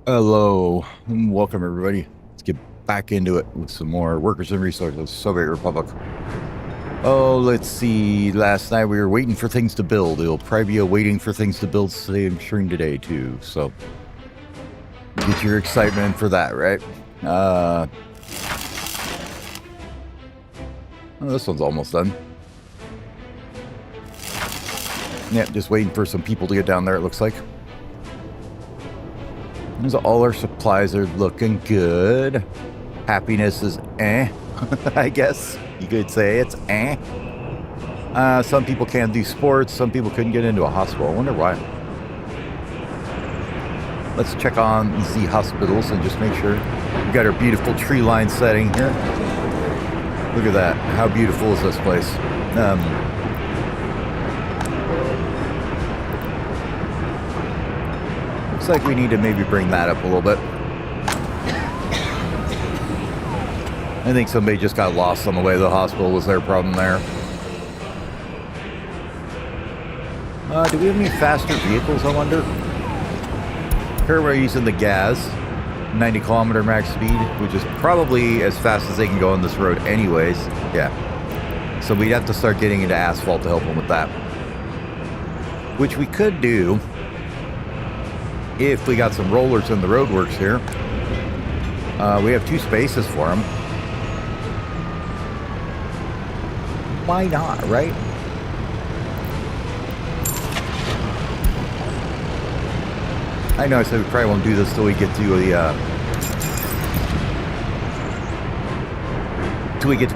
Hello, and welcome everybody. Let's get back into it with some more Workers and Resources, Soviet Republic. Oh, let's see. Last night we were waiting for things to build. It'll probably be a waiting for things to build today, I'm sure, today too. So get your excitement for that, right? Oh, this one's almost done. Yep, just waiting for some people to get down there, it looks like. All our supplies are looking good. Happiness is I guess you could say it's some people can't do sports, some people couldn't get into a hospital. I wonder why. Let's check on the hospitals and just make sure. We got our beautiful tree line setting here. Look at that. How beautiful is this place? Looks like we need to maybe bring that up a little bit. I think somebody just got lost on the way to the hospital. Was their problem there? Do we have any faster vehicles, I wonder? Here we're using the gas, 90 kilometer max speed, which is probably as fast as they can go on this road anyways. Yeah. So we'd have to start getting into asphalt to help them with that. Which we could do if we got some rollers in the roadworks here. We have 2 spaces for them. Why not, right? I know I said we probably won't do this till we get to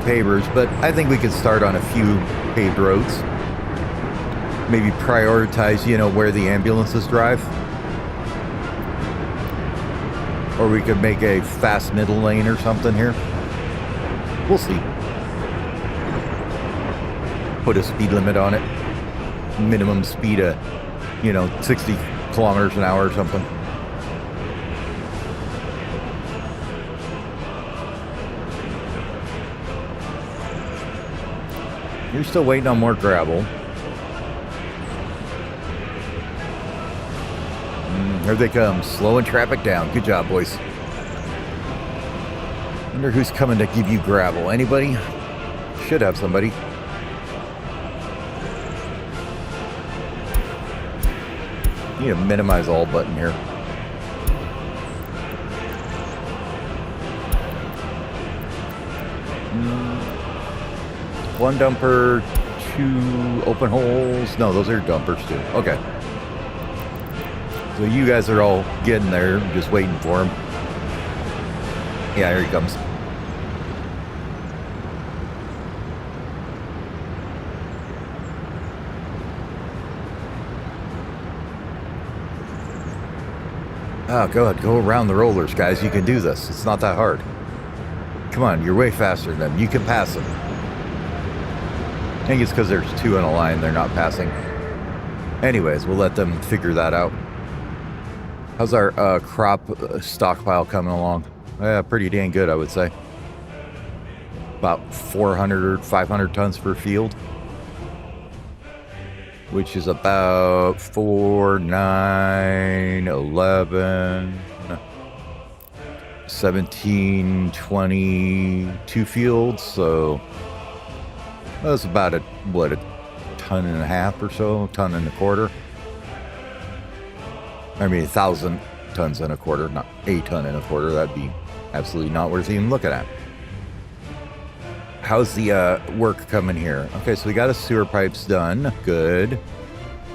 pavers, but I think we could start on a few paved roads. Maybe prioritize, where the ambulances drive. Or we could make a fast middle lane or something here. We'll see. Put a speed limit on it. Minimum speed of, 60 kilometers an hour or something. You're still waiting on more gravel. Here they come, slowing traffic down. Good job, boys. Wonder who's coming to give you gravel. Anybody? Should have somebody. Need to minimize all button here. One dumper, 2 open holes. No, those are dumpers too. Okay. So you guys are all getting there, just waiting for him. Yeah, here he comes. Oh, go ahead, go around the rollers, guys. You can do this. It's not that hard. Come on, you're way faster than them. You can pass them. I think it's because there's 2 in a line they're not passing. Anyways, we'll let them figure that out. How's our crop stockpile coming along? Pretty dang good, I would say. About 400 or 500 tons per field. Which is about 4, 9, 11, 17, 22 fields. So that's about a ton and a half or so, ton and a quarter. I mean, 1,000 tons and a quarter, not a ton and a quarter. That'd be absolutely not worth even looking at. How's the work coming here? Okay, so we got a sewer pipes done. Good.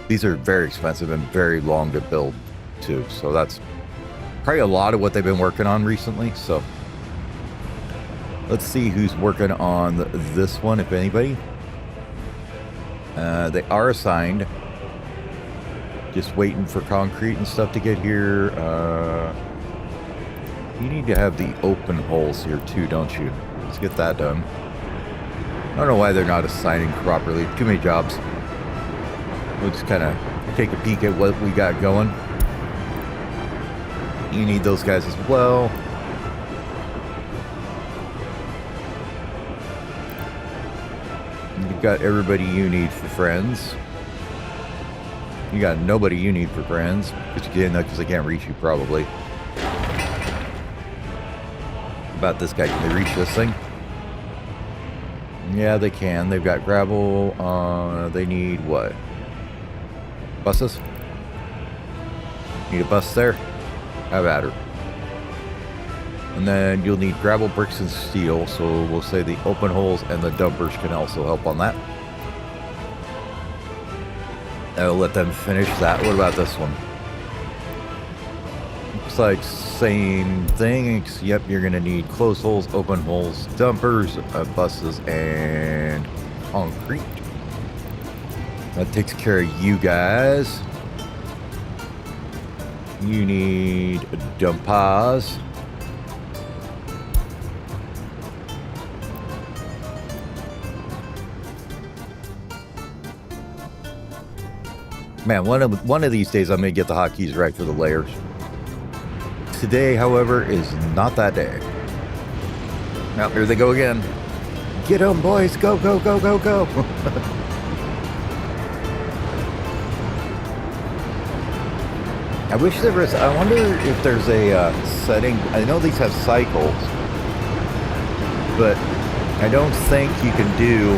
These are very expensive and very long to build too. So that's probably a lot of what they've been working on recently. So let's see who's working on this one, if anybody. They are assigned. Just waiting for concrete and stuff to get here. You need to have the open holes here too, don't you? Let's get that done. I don't know why they're not assigning properly. Too many jobs. We'll just kind of take a peek at what we got going. You need those guys as well. You've got everybody you need for friends. You got nobody you need for friends, but you can't, because they can't reach you probably. about this guy. Can they reach this thing? Yeah, they can. They've got gravel. They need what? Buses? Need a bus there? Have at her. And then you'll need gravel, bricks, and steel. So we'll say the open holes and the dumpers can also help on that. I'll let them finish that. What about this one? Looks like same thing. Yep, you're going to need closed holes, open holes, dumpers, buses, and concrete. That takes care of you guys. You need dumpers. Man, one of these days I'm going to get the hotkeys right for the layers. Today, however, is not that day. Now, here they go again. Get them, boys. Go, go, go, go, go. I wish there was... I wonder if there's a setting... I know these have cycles, but I don't think you can do...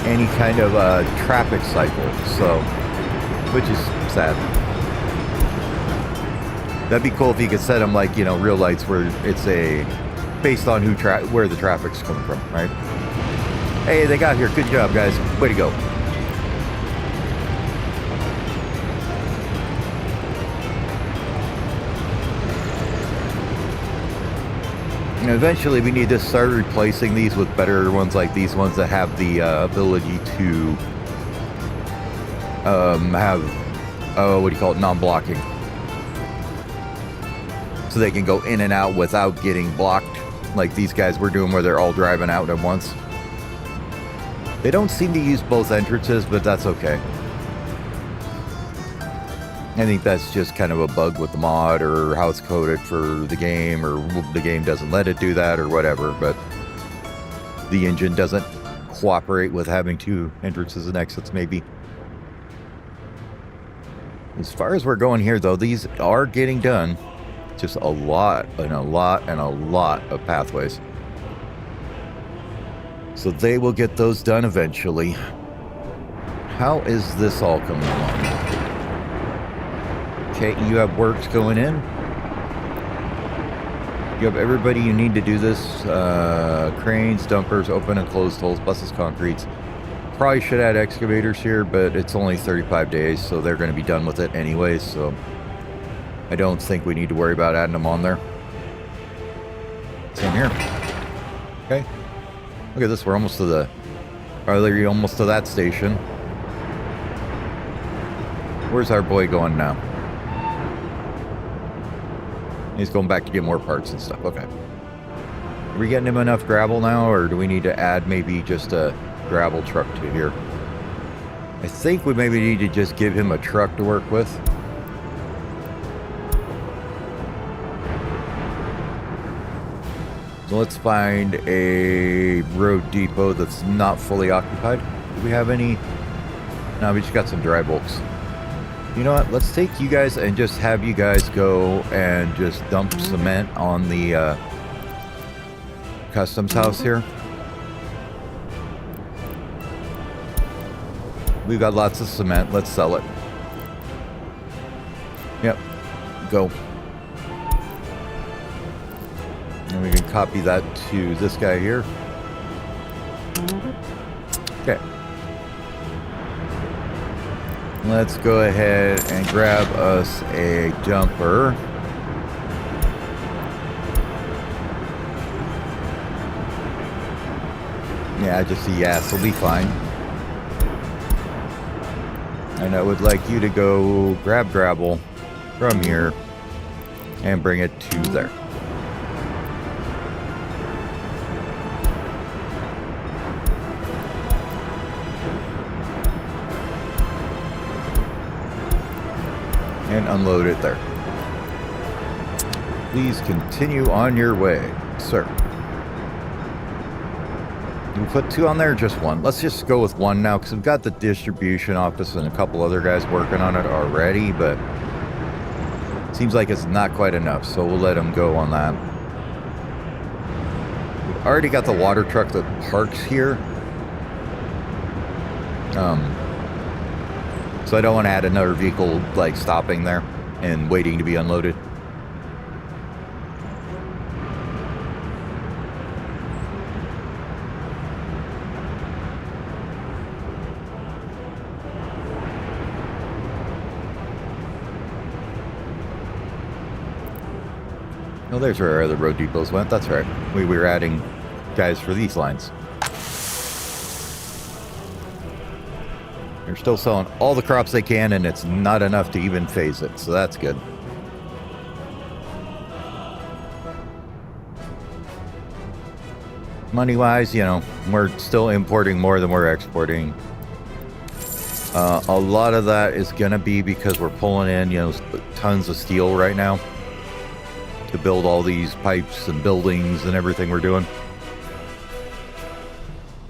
any kind of traffic cycle, so, which is sad. That'd be cool if you could set them like, you know, real lights where it's a based on where the traffic's coming from, right? Hey, they got here. Good job, guys. Way to go. And eventually we need to start replacing these with better ones like these ones that have the ability to have, what do you call it, non-blocking. So they can go in and out without getting blocked like these guys were doing where they're all driving out at once. They don't seem to use both entrances, but that's okay. I think that's just kind of a bug with the mod or how it's coded for the game, or the game doesn't let it do that or whatever, but the engine doesn't cooperate with having two entrances and exits maybe. As far as we're going here though, these are getting done. Just a lot and a lot and a lot of pathways. So they will get those done eventually. How is this all coming along? Okay, you have works going in. You have everybody you need to do this. Cranes, dumpers, open and closed holes, buses, concretes. Probably should add excavators here, but it's only 35 days, so they're going to be done with it anyways, so I don't think we need to worry about adding them on there. Same here. Okay. Look at this, we're almost to the... almost to that station. Where's our boy going now? He's going back to get more parts and stuff. Okay. Are we getting him enough gravel now, or do we need to add maybe just a gravel truck to here? I think we maybe need to just give him a truck to work with. So let's find a road depot that's not fully occupied. Do we have any? No, we just got some dry bulks. You know what? Let's take you guys and just have you guys go and just dump cement on the customs house here. We've got lots of cement. Let's sell it. Yep. Go. And we can copy that to this guy here. Okay. Let's go ahead and grab us a dumper. Yeah, just a yes, will be fine. And I would like you to go grab gravel from here and bring it to there. And unload it there. Please continue on your way, sir. we put 2 on there or just 1? Let's just go with 1 now, because we've got the distribution office and a couple other guys working on it already, but it seems like it's not quite enough, so we'll let them go on that. We've already got the water truck that parks here. So I don't want to add another vehicle, like, stopping there and waiting to be unloaded. Oh, there's where our other road depots went. That's right. We were adding guys for these lines. They're still selling all the crops they can, and it's not enough to even phase it, so that's good. Money-wise, you know, we're still importing more than we're exporting. A lot of that is going to be because we're pulling in, you know, tons of steel right now to build all these pipes and buildings and everything we're doing.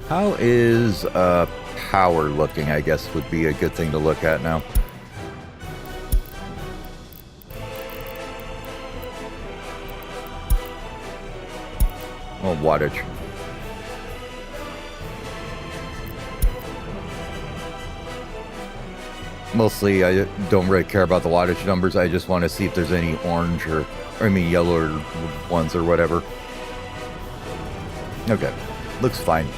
How is power looking, I guess, would be a good thing to look at now. Well, wattage. Mostly, I don't really care about the wattage numbers. I just want to see if there's any orange or I mean yellow ones or whatever. Okay, looks fine.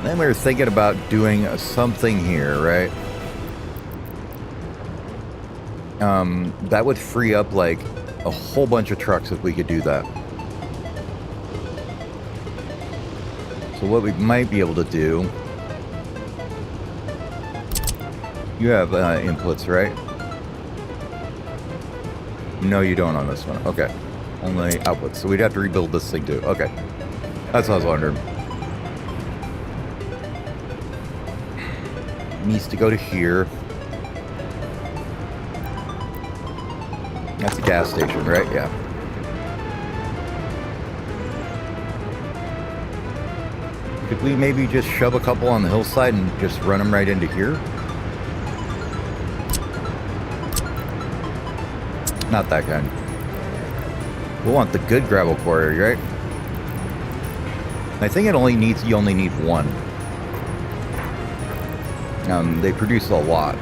Then we were thinking about doing something here, right? That would free up like a whole bunch of trucks if we could do that. So what we might be able to do, you have inputs, right? No, you don't on this one. Okay, only outputs. So we'd have to rebuild this thing too. Okay, that's what I was wondering. Needs to go to here. That's a gas station, right? Yeah. Could we maybe just shove a couple on the hillside and just run them right into here? Not that kind. We want the good gravel quarry, right? I think you only need 1. They produce a lot.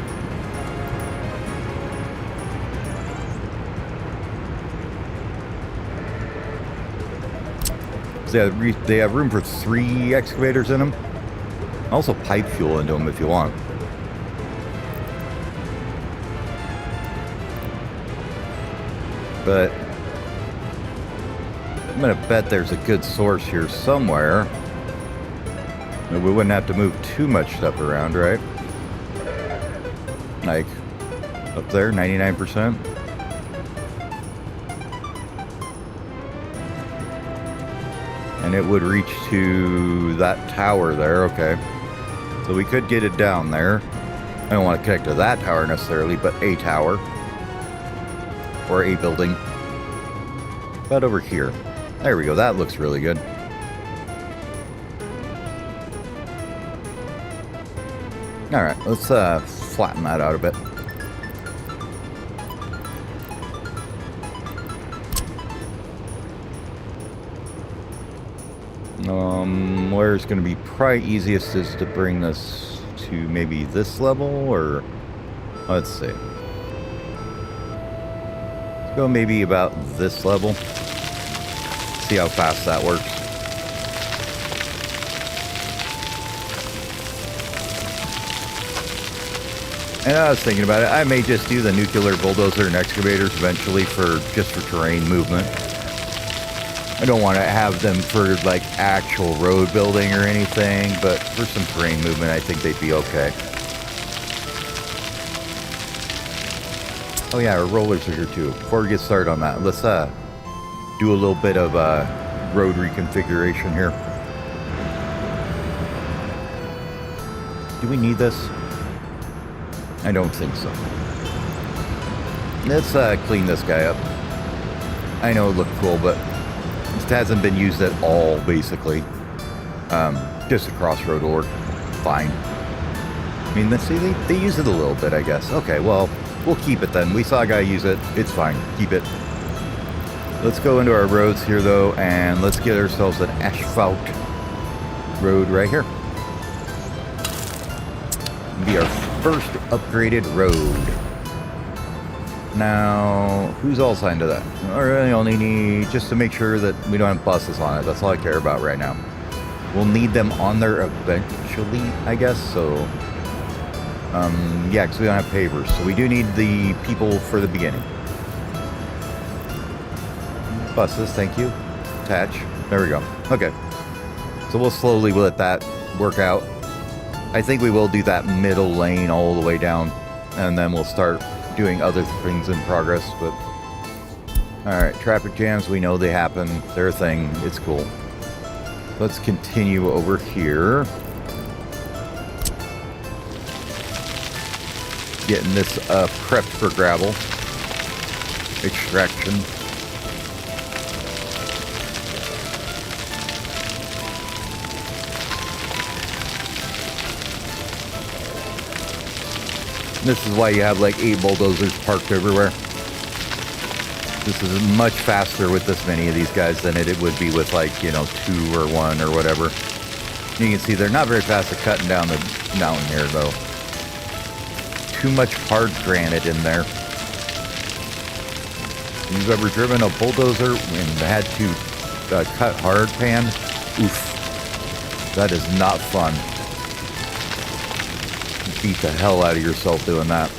So they have room for 3 excavators in them. Also pipe fuel into them if you want. But I'm gonna bet there's a good source here somewhere. We wouldn't have to move too much stuff around, right? Like up there, 99%. And it would reach to that tower there, okay. So we could get it down there. I don't want to connect to that tower necessarily, but a tower. Or a building. About over here. There we go, that looks really good. Alright, let's flatten that out a bit. Where's going to be probably easiest is to bring this to maybe this level, or let's see. Let's go maybe about this level. See how fast that works. And I was thinking about it. I may just do the nuclear bulldozer and excavators eventually for terrain movement. I don't want to have them for like actual road building or anything, but for some terrain movement, I think they'd be okay. Oh yeah, our rollers are here too. Before we get started on that, let's do a little bit of road reconfiguration here. Do we need this? I don't think so. Let's clean this guy up. I know it looked cool, but It hasn't been used at all, basically. Just a crossroad orc. Fine. I mean, let's see, they use it a little bit, I guess. Okay, well, we'll keep it then. We saw a guy use it. It's fine. Keep it. Let's go into our roads here, though, and let's get ourselves an asphalt road right here. It'll be our first upgraded road. Now, who's all signed to that? I really only need, just to make sure that we don't have buses on it. That's all I care about right now. We'll need them on there eventually, I guess, so... yeah, because we don't have pavers. So we do need the people for the beginning. Buses, thank you. Attach. There we go. Okay. So we'll slowly let that work out. I think we will do that middle lane all the way down. And then we'll start doing other things in progress. But alright, traffic jams, we know they happen. They're a thing. It's cool. Let's continue over here. Getting this prepped for gravel. Extraction. This is why you have like 8 bulldozers parked everywhere. This is much faster with this many of these guys than it would be with like, you know, 2 or 1 or whatever. You can see they're not very fast at cutting down the mountain here though. Too much hard granite in there. You've ever driven a bulldozer and had to cut hard pan? Oof. That is not fun. You beat the hell out of yourself doing that.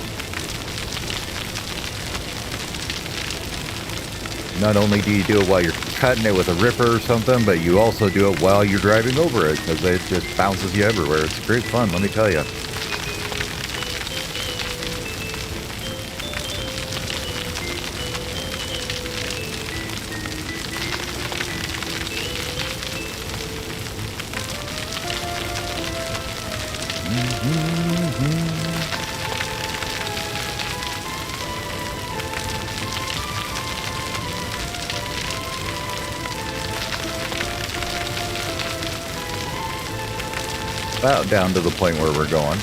Not only do you do it while you're cutting it with a ripper or something, but you also do it while you're driving over it because it just bounces you everywhere. It's great fun, let me tell you. About down to the point where we're going.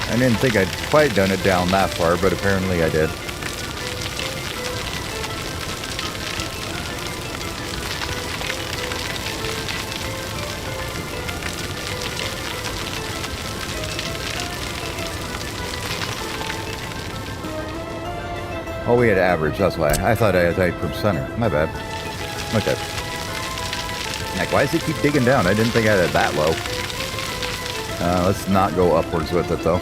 I didn't think I'd quite done it down that far, but apparently I did. Oh, we had average, that's why. I thought I had typed from center. My bad. Okay. Like, why does it keep digging down? I didn't think I had it that low. Let's not go upwards with it, though.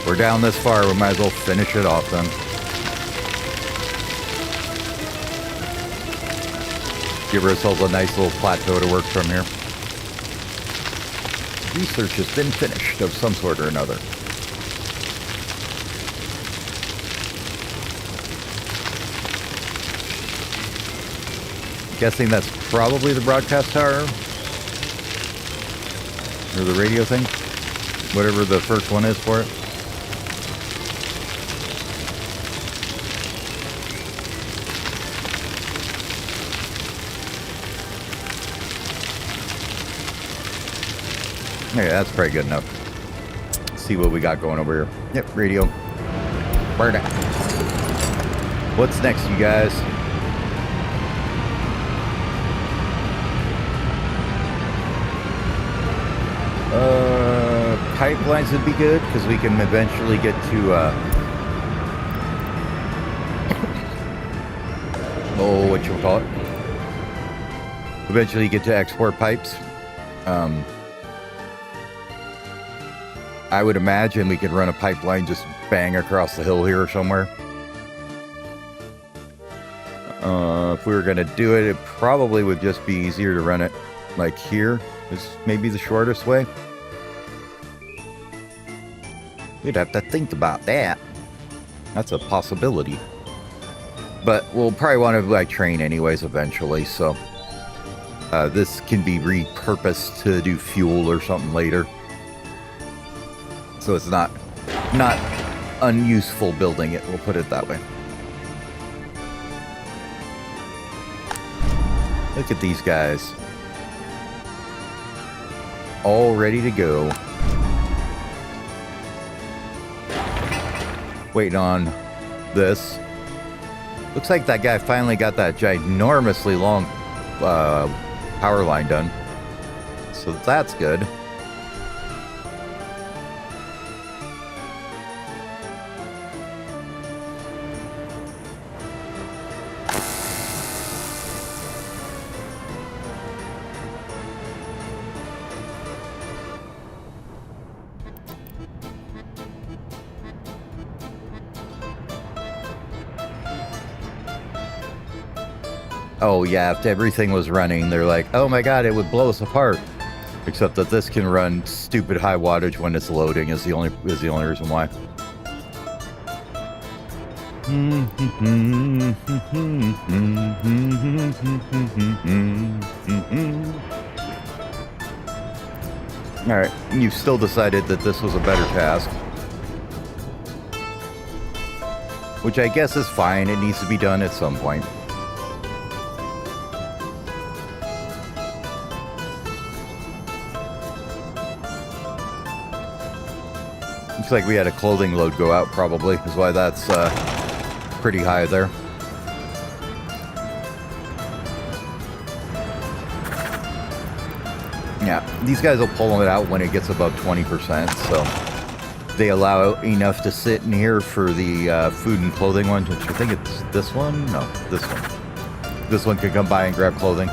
We're down this far, we might as well finish it off then. Give ourselves a nice little plateau to work from here. Research has been finished of some sort or another. Guessing that's probably the broadcast tower. Or the radio thing. Whatever the first one is for it. Okay, that's probably good enough. Let's see what we got going over here. Yep, radio. Burn it. What's next, you guys? Pipelines would be good because we can eventually get to oh, what you call it? Eventually get to export pipes. I would imagine we could run a pipeline just bang across the hill here somewhere. If we were going to do it, it probably would just be easier to run it like here is maybe the shortest way. We'd have to think about that. That's a possibility. But we'll probably want to like train anyways eventually, so this can be repurposed to do fuel or something later. So it's not unuseful building it, we'll put it that way. Look at these guys. All ready to go. Waiting on this. Looks like that guy finally got that ginormously long power line done. So that's good. Oh yeah, if everything was running, they're like, oh my god, it would blow us apart. Except that this can run stupid high wattage when it's loading is the only reason why. Alright, you've still decided that this was a better task. Which I guess is fine, it needs to be done at some point. Looks like we had a clothing load go out, probably, is why that's pretty high there. Yeah, these guys will pull it out when it gets above 20%, so they allow enough to sit in here for the food and clothing one, which I think it's this one? No, this one. This one can come by and grab clothing.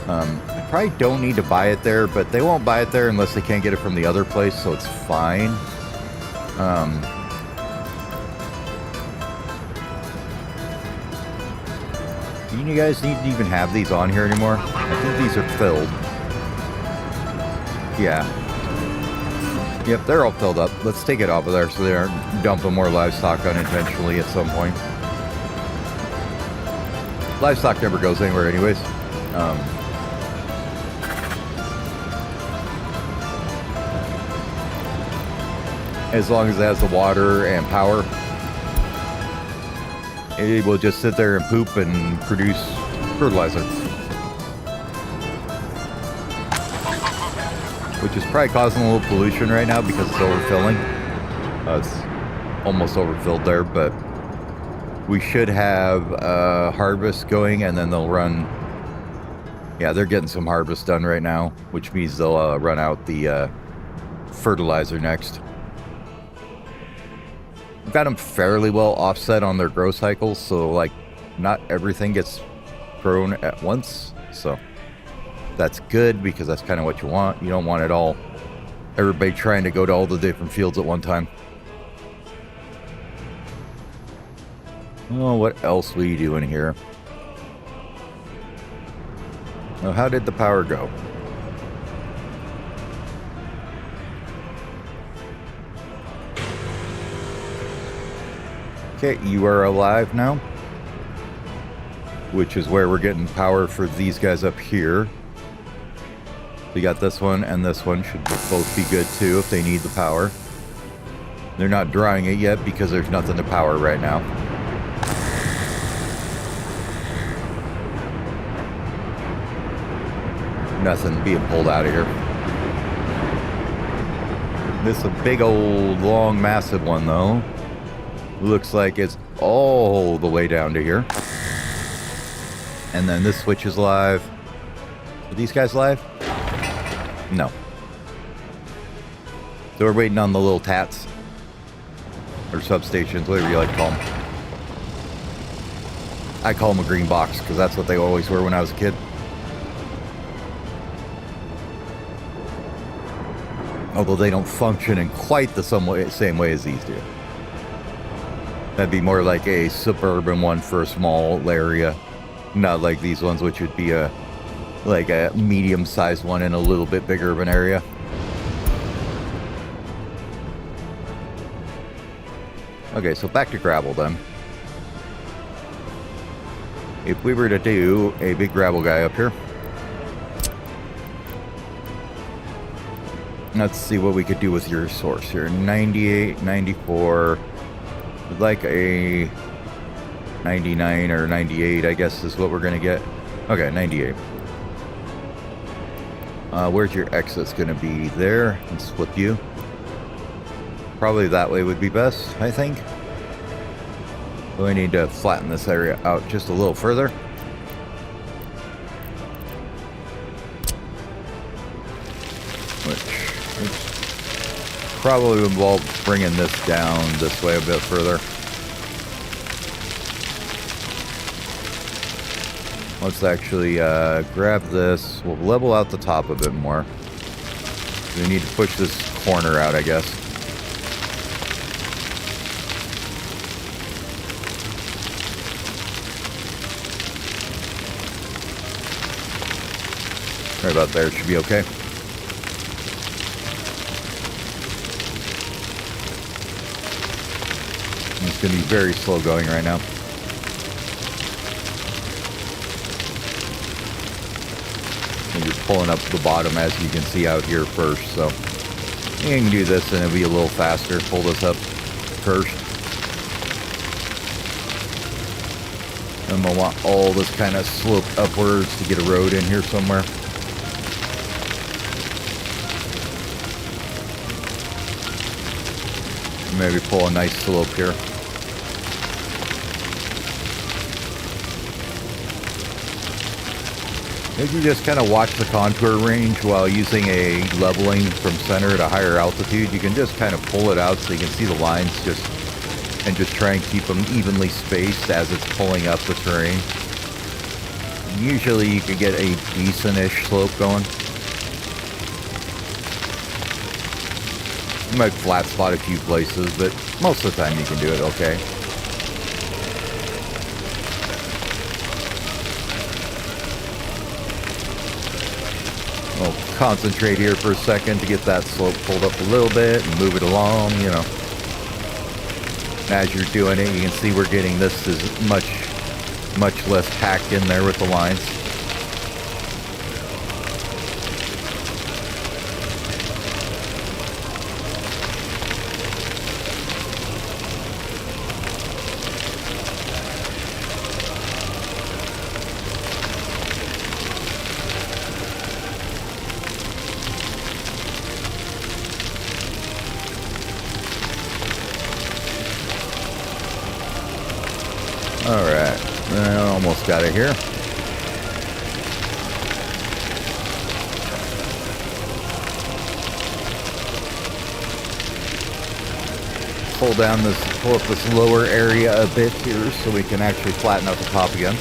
I probably don't need to buy it there, but they won't buy it there unless they can't get it from the other place, so it's fine. Do you guys need to even have these on here anymore? I think these are filled. Yeah. Yep, they're all filled up. Let's take it off of there so they aren't dumping more livestock unintentionally at some point. Livestock never goes anywhere anyways. As long as it has the water and power, it will just sit there and poop and produce fertilizer. Which is probably causing a little pollution right now because it's overfilling. It's almost overfilled there, but we should have harvest going and then they'll run. Yeah, they're getting some harvest done right now, which means they'll run out the fertilizer next. Got them fairly well offset on their growth cycles, so like not everything gets grown at once, so that's good because that's kind of what you want. You don't want it all, everybody trying to go to all the different fields at one time. Oh, what else were you doing here? Oh, how did the power go? Okay, you are alive now, which is where we're getting power for these guys up here. We got this one and this one should both be good too if they need the power. They're not drawing it yet because there's nothing to power right now. Nothing being pulled out of here. This is a big old long massive one though. Looks like it's all the way down to here. And then this switch is live. Are these guys live? No. So we're waiting on the little tats. Or substations, whatever you like to call them. I call them a green box because that's what they always were when I was a kid. Although they don't function in quite the same way as these do. That'd be more like a suburban one for a small area. Not like these ones, which would be a like a medium-sized one in a little bit bigger of an area. Okay, so back to gravel then. If we were to do a big gravel guy up here, let's see what we could do with your source here. 98, 94, like a 99 or 98, I guess is what we're going to get. Okay, 98. Where's your exit's going to be? There, and split you. Probably that way would be best, I think. So we need to flatten this area out just a little further. Which probably involve bringing this down this way a bit further. Let's actually grab this. We'll level out the top a bit more. We need to push this corner out, I guess. Right about there, it should be okay. It's going to be very slow going right now. And you're pulling up the bottom, as you can see out here first, so you can do this and it'll be a little faster. Pull this up first. And we'll want all this kind of sloped upwards to get a road in here somewhere. Maybe pull a nice slope here. If you just kind of watch the contour range while using a leveling from center at a higher altitude, you can just kind of pull it out so you can see the lines and just try and keep them evenly spaced as it's pulling up the terrain. Usually you can get a decent-ish slope going. You might flat spot a few places, but most of the time you can do it okay. We'll concentrate here for a second to get that slope pulled up a little bit and move it along, you know. As you're doing it, you can see we're getting this as much less packed in there with the lines. Alright, I almost got it here. Pull up this lower area a bit here so we can actually flatten out the top again.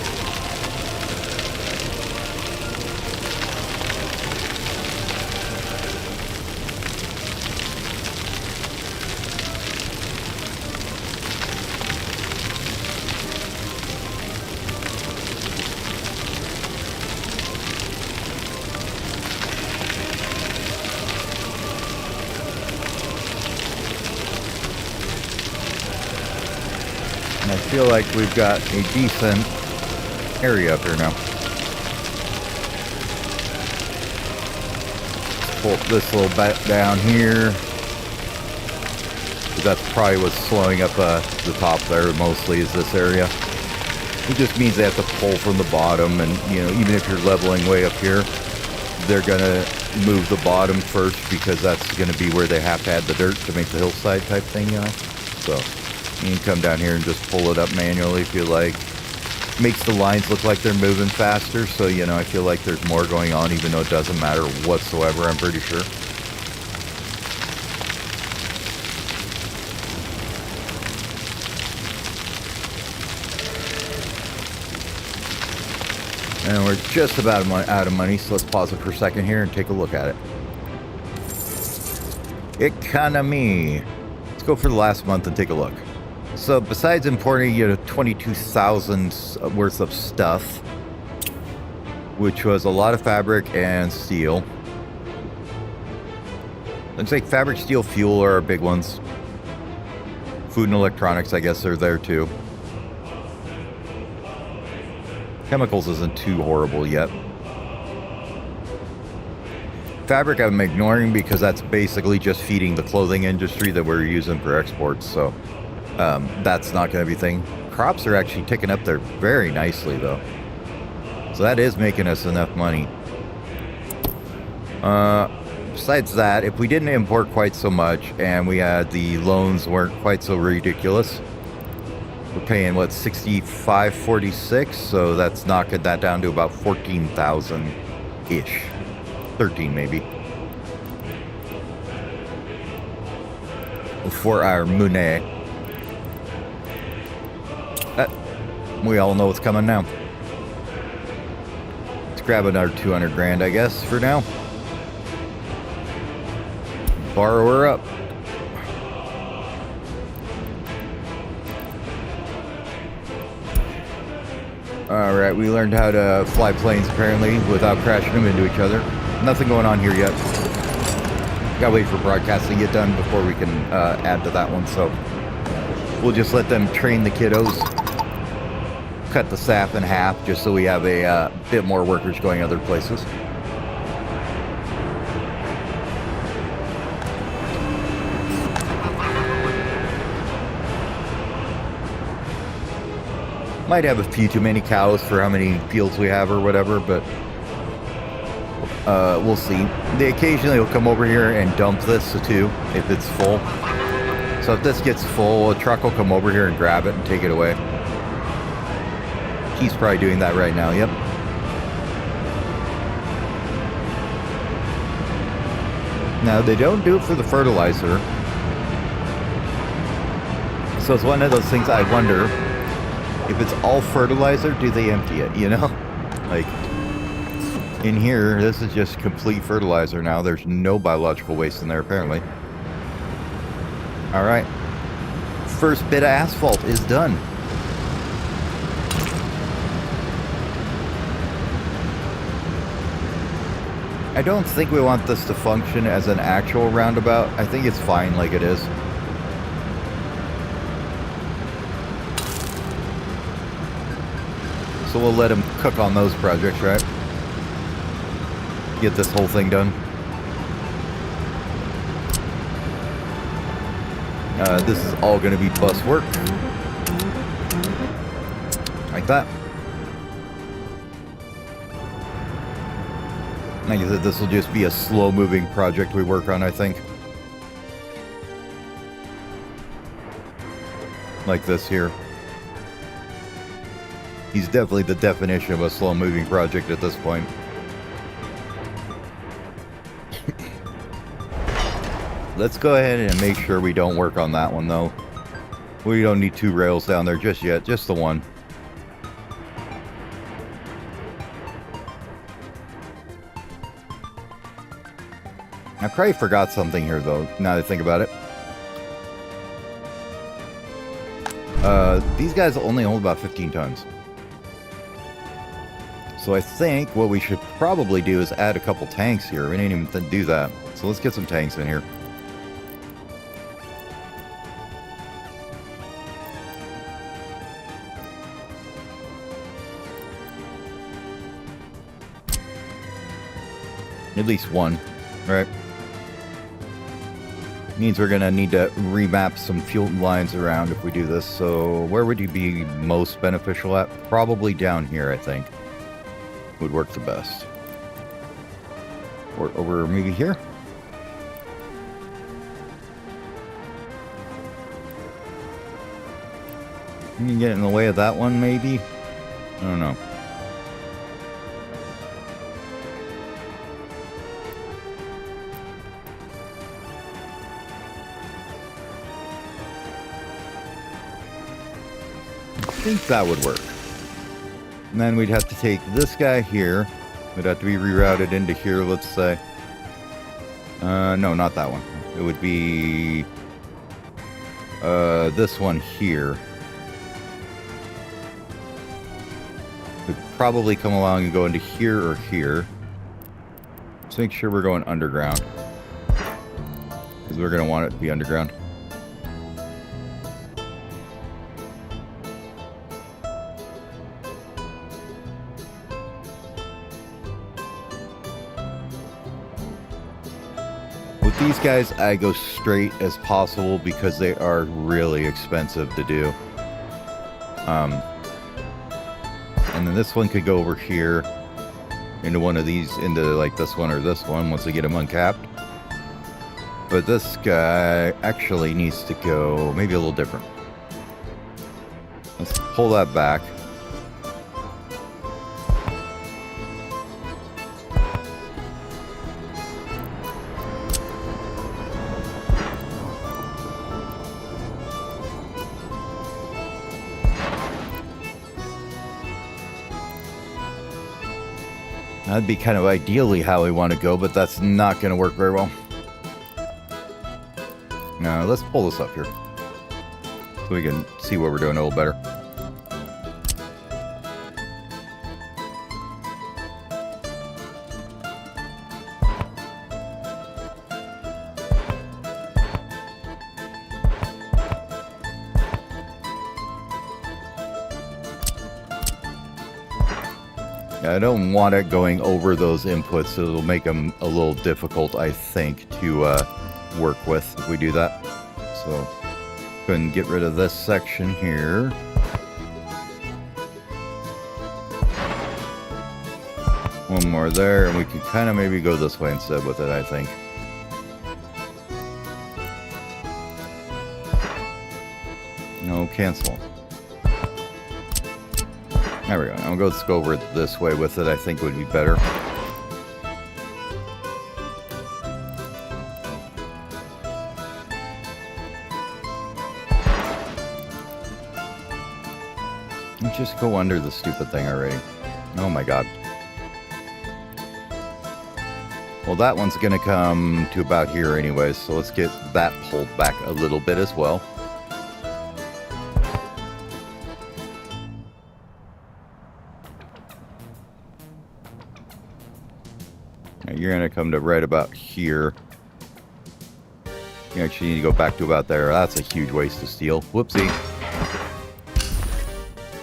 I feel like we've got a decent area up here now. Pull this little bit down here. That's probably what's slowing up the top there mostly, is this area. It just means they have to pull from the bottom, and you know, even if you're leveling way up here, they're gonna move the bottom first because that's gonna be where they have to add the dirt to make the hillside type thing, you know. So you can come down here and just pull it up manually if you like. Makes the lines look like they're moving faster, so you know, I feel like there's more going on even though it doesn't matter whatsoever, I'm pretty sure. And we're just about out of money, so let's pause it for a second here and take a look at it. Economy. Let's go for the last month and take a look. So besides importing 22,000 worth of stuff, which was a lot of fabric and steel. Looks like fabric, steel, fuel are our big ones. Food and electronics, I guess, are there too. Chemicals isn't too horrible yet. Fabric I'm ignoring because that's basically just feeding the clothing industry that we're using for exports, so that's not going to be a thing. Crops are actually ticking up there very nicely, though. So that is making us enough money. Besides that, if we didn't import quite so much and we had the loans weren't quite so ridiculous, we're paying, what, $65.46? So that's knocking that down to about 14,000-ish. 13 maybe. For our money. We all know what's coming now. Let's grab another 200 grand, I guess, for now. Borrow her up. Alright, we learned how to fly planes apparently without crashing them into each other. Nothing going on here yet. Gotta wait for broadcasting to get done before we can add to that one, so we'll just let them train the kiddos. Cut the staff in half just so we have a bit more workers going other places. Might have a few too many cows for how many fields we have or whatever, but we'll see. They occasionally will come over here and dump this too, if it's full. So if this gets full, a truck will come over here and grab it and take it away. He's probably doing that right now, yep. Now, they don't do it for the fertilizer. So it's one of those things I wonder, if it's all fertilizer, do they empty it, you know? Like, in here, this is just complete fertilizer now. There's no biological waste in there, apparently. Alright. First bit of asphalt is done. I don't think we want this to function as an actual roundabout. I think it's fine like it is. So we'll let him cook on those projects, right? Get this whole thing done. This is all going to be bus work. Like that. Like I said, this will just be a slow-moving project we work on, I think. Like this here. He's definitely the definition of a slow-moving project at this point. Let's go ahead and make sure we don't work on that one, though. We don't need 2 rails down there just yet, just the one. I probably forgot something here, though, now that I think about it. These guys only hold about 15 tons. So I think what we should probably do is add a couple tanks here. We didn't even do that. So let's get some tanks in here. At least one, right? Means we're gonna need to remap some fuel lines around if we do this. So where would you be most beneficial at? Probably down here, I think. Would work the best. Or over maybe here? You can get in the way of that one, maybe? I don't know. I think that would work. And then we'd have to take this guy here. Would have to be rerouted into here, let's say. No, not that one. It would be this one here. We'd probably come along and go into here or here. Let's make sure we're going underground, because we're going to want it to be underground. With these guys, I go straight as possible because they are really expensive to do. And then this one could go over here into one of these, into like this one or this one once we get them uncapped. But this guy actually needs to go maybe a little different. Let's pull that back. That'd be kind of ideally how we want to go, but that's not going to work very well. Now, let's pull this up here so we can see what we're doing a little better. I don't want it going over those inputs, so it'll make them a little difficult, I think, to work with if we do that. So, go ahead and get rid of this section here. One more there, and we can kind of maybe go this way instead with it, I think. No, cancel. There we go. I'll go, let's go over it this way with it. I think would be better. Just go under the stupid thing already. Oh my god. Well, that one's going to come to about here anyways, so let's get that pulled back a little bit as well. You're going to come to right about here. You actually need to go back to about there. That's a huge waste of steel. Whoopsie.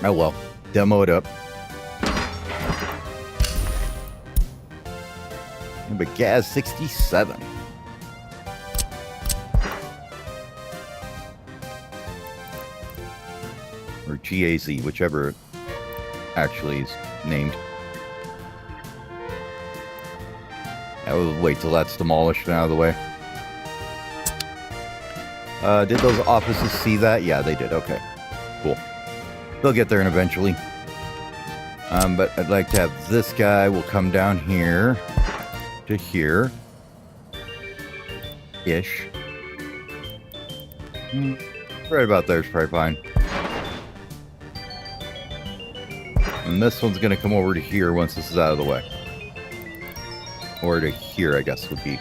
Oh well. Demo it up. But gas 67. Or GAZ, whichever it actually is named. I will wait till that's demolished and out of the way. Did those offices see that? Yeah, they did. Okay, cool. They'll get there eventually. But I'd like to have this guy will come down here to here. Ish. Right about there is probably fine. And this one's going to come over to here once this is out of the way. Or to here, I guess, would be.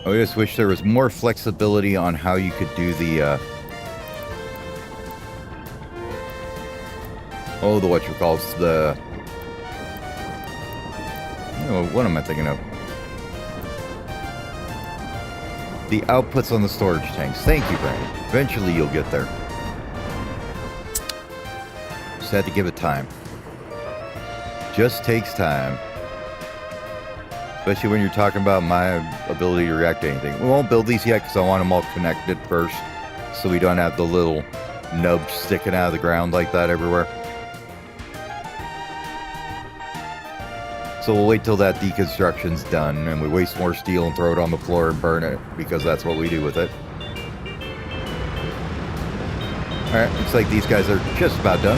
I just wish there was more flexibility on how you could do the, the whatchamacalls, the, what am I thinking of? The outputs on the storage tanks. Thank you, Brandon. Eventually you'll get there. Just had to give it time. Just takes time. Especially when you're talking about my ability to react to anything. We won't build these yet because I want them all connected first, so we don't have the little nubs sticking out of the ground like that everywhere. So we'll wait till that deconstruction's done and we waste more steel and throw it on the floor and burn it, because that's what we do with it. Alright, looks like these guys are just about done.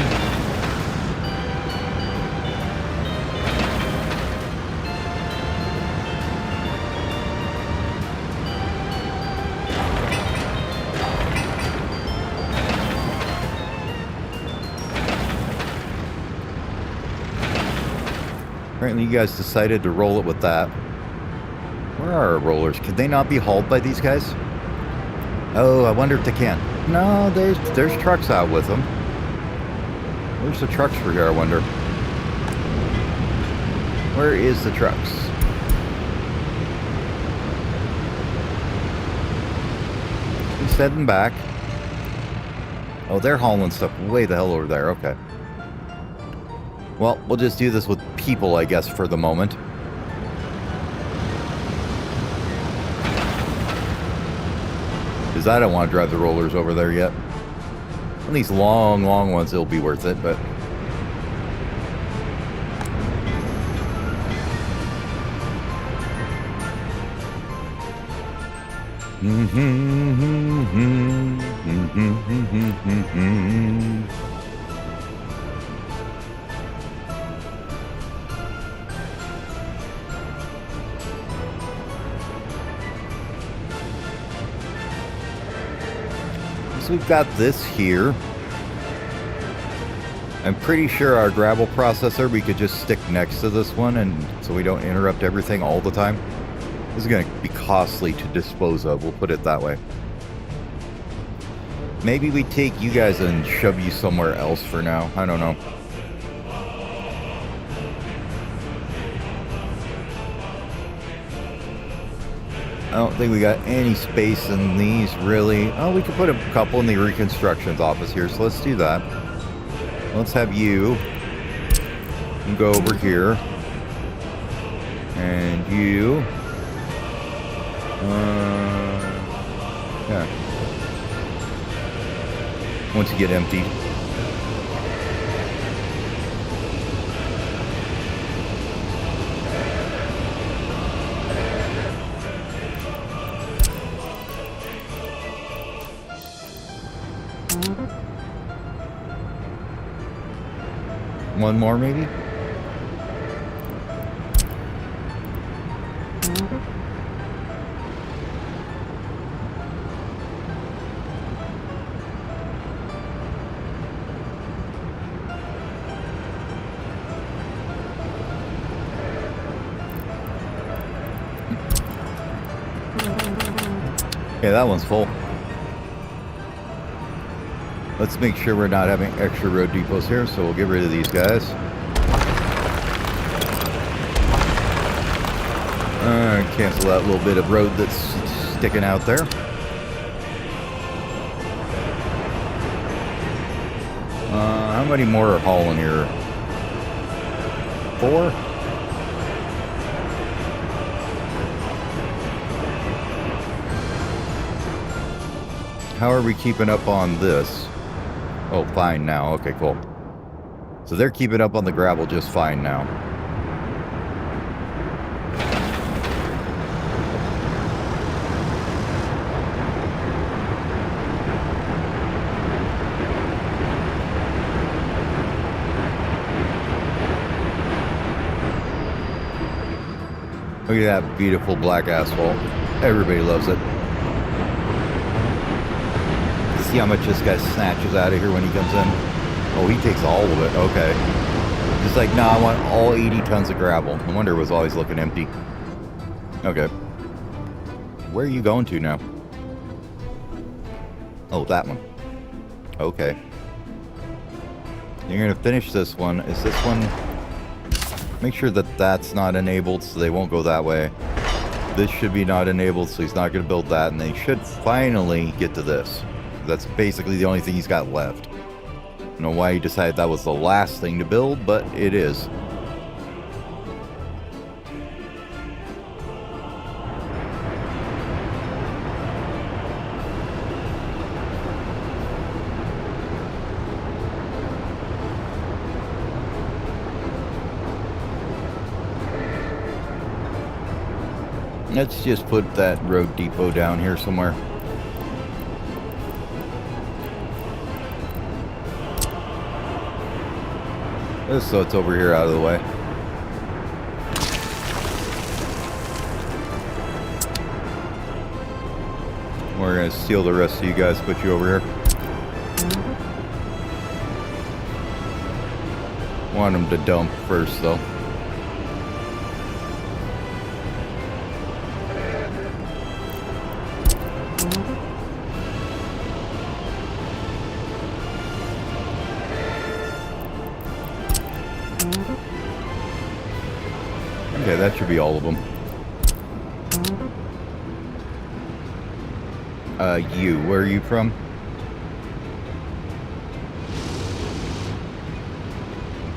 Apparently you guys decided to roll it with that. Where are our rollers? Could they not be hauled by these guys? Oh, I wonder if they can. No, there's trucks out with them. Where's the trucks for here, I wonder? Where is the trucks? He's heading back. Oh, they're hauling stuff way the hell over there. Okay. Well, we'll just do this with people, I guess, for the moment. Because I don't want to drive the rollers over there yet. On these long, long ones, it'll be worth it, but... So we've got this here. I'm pretty sure our gravel processor we could just stick next to this one, and so we don't interrupt everything all the time. This is going to be costly to dispose of, we'll put it that way. Maybe we take you guys and shove you somewhere else for now. I don't know. I don't think we got any space in these, really. Oh, we could put a couple in the reconstructions office here, so let's do that. Let's have you go over here. And you... yeah. Once you get emptied. One more, maybe? Okay, that one's full. Let's make sure we're not having extra road depots here, so we'll get rid of these guys. Cancel that little bit of road that's sticking out there. How many more are hauling here? 4? How are we keeping up on this? Oh, fine now. Okay, cool. So they're keeping up on the gravel just fine now. Look at that beautiful black asphalt. Everybody loves it. See how much this guy snatches out of here when he comes in? Oh, he takes all of it. Okay. Just like, no, I want all 80 tons of gravel. No wonder it was always looking empty. Okay. Where are you going to now? Oh, that one. Okay. You're going to finish this one. Is this one... Make sure that that's not enabled so they won't go that way. This should be not enabled, so he's not going to build that. And they should finally get to this. That's basically the only thing he's got left. I don't know why he decided that was the last thing to build, but it is. Let's just put that road depot down here somewhere. Just so it's over here out of the way. We're going to steal the rest of you guys, put you over here. Want them to dump first, though. that should be all of them. Where are you from?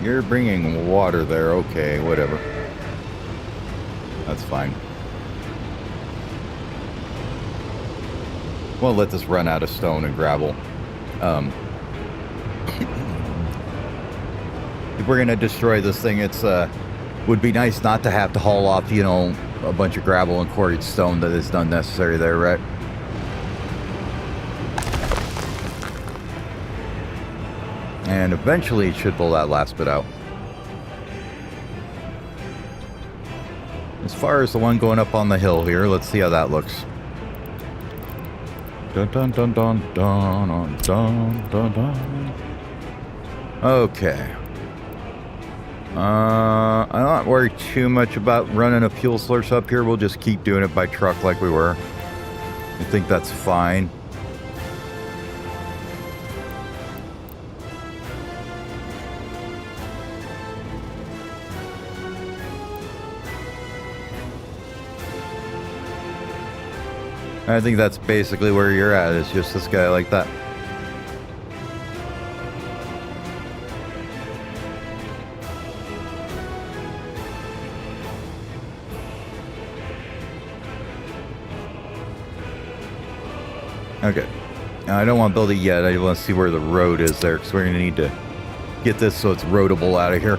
You're bringing water there. Okay, whatever. That's fine. Well, let this run out of stone and gravel. If we're gonna destroy this thing, it's would be nice not to have to haul off, you know, a bunch of gravel and quarried stone that is unnecessary there, right? And eventually it should pull that last bit out. As far as the one going up on the hill here, let's see how that looks. Dun dun dun dun dun dun dun dun. Okay. I'm not worried too much about running a fuel source up here. We'll just keep doing it by truck like we were. I think that's fine. I think that's basically where you're at. It's just this guy like that. Okay. Now, I don't want to build it yet. I want to see where the road is there, because we're going to need to get this so it's roadable out of here.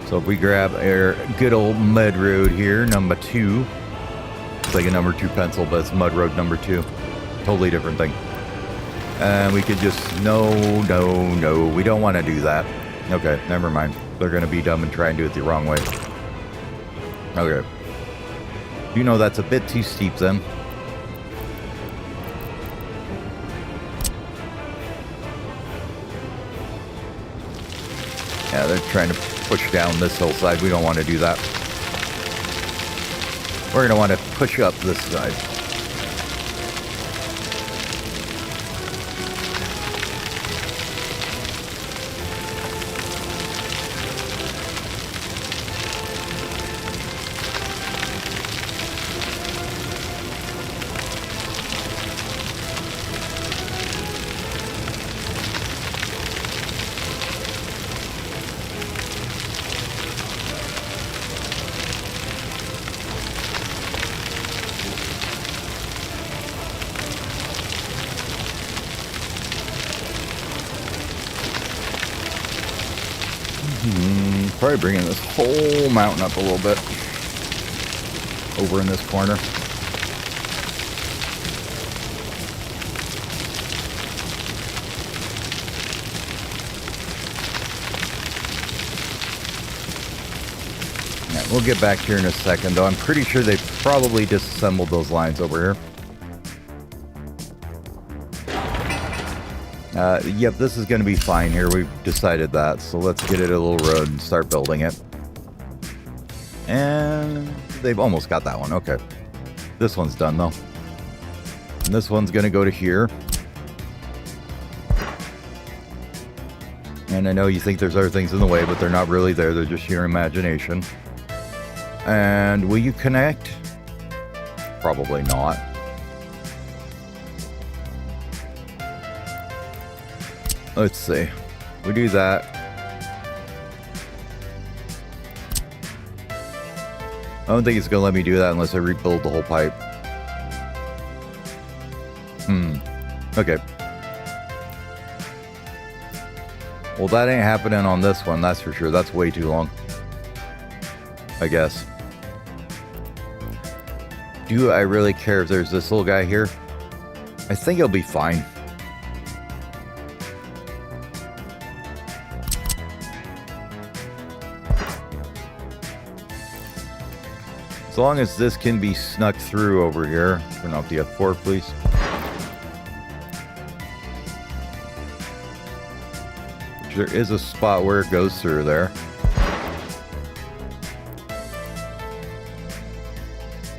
So if we grab our good old mud road here, number 2. It's like a number 2 pencil, but it's mud road number 2. Totally different thing. And we could just, no, we don't want to do that. Okay, never mind. They're going to be dumb and try and do it the wrong way. Okay. You know that's a bit too steep then. Yeah, they're trying to push down this hillside. We don't want to do that. We're going to want to push up this side. Probably bringing this whole mountain up a little bit over in this corner. Yeah, we'll get back here in a second, though. I'm pretty sure they probably disassembled those lines over here. Yep, this is going to be fine here. We've decided that. So let's get it a little road and start building it. And they've almost got that one. Okay. This one's done, though. And this one's going to go to here. And I know you think there's other things in the way, but they're not really there. They're just your imagination. And will you connect? Probably not. Let's see. We do that. I don't think it's going to let me do that unless I rebuild the whole pipe. Okay. Well, that ain't happening on this one, that's for sure. That's way too long, I guess. Do I really care if there's this little guy here? I think it'll be fine. As long as this can be snuck through over here. Turn off the F4, please. There is a spot where it goes through there.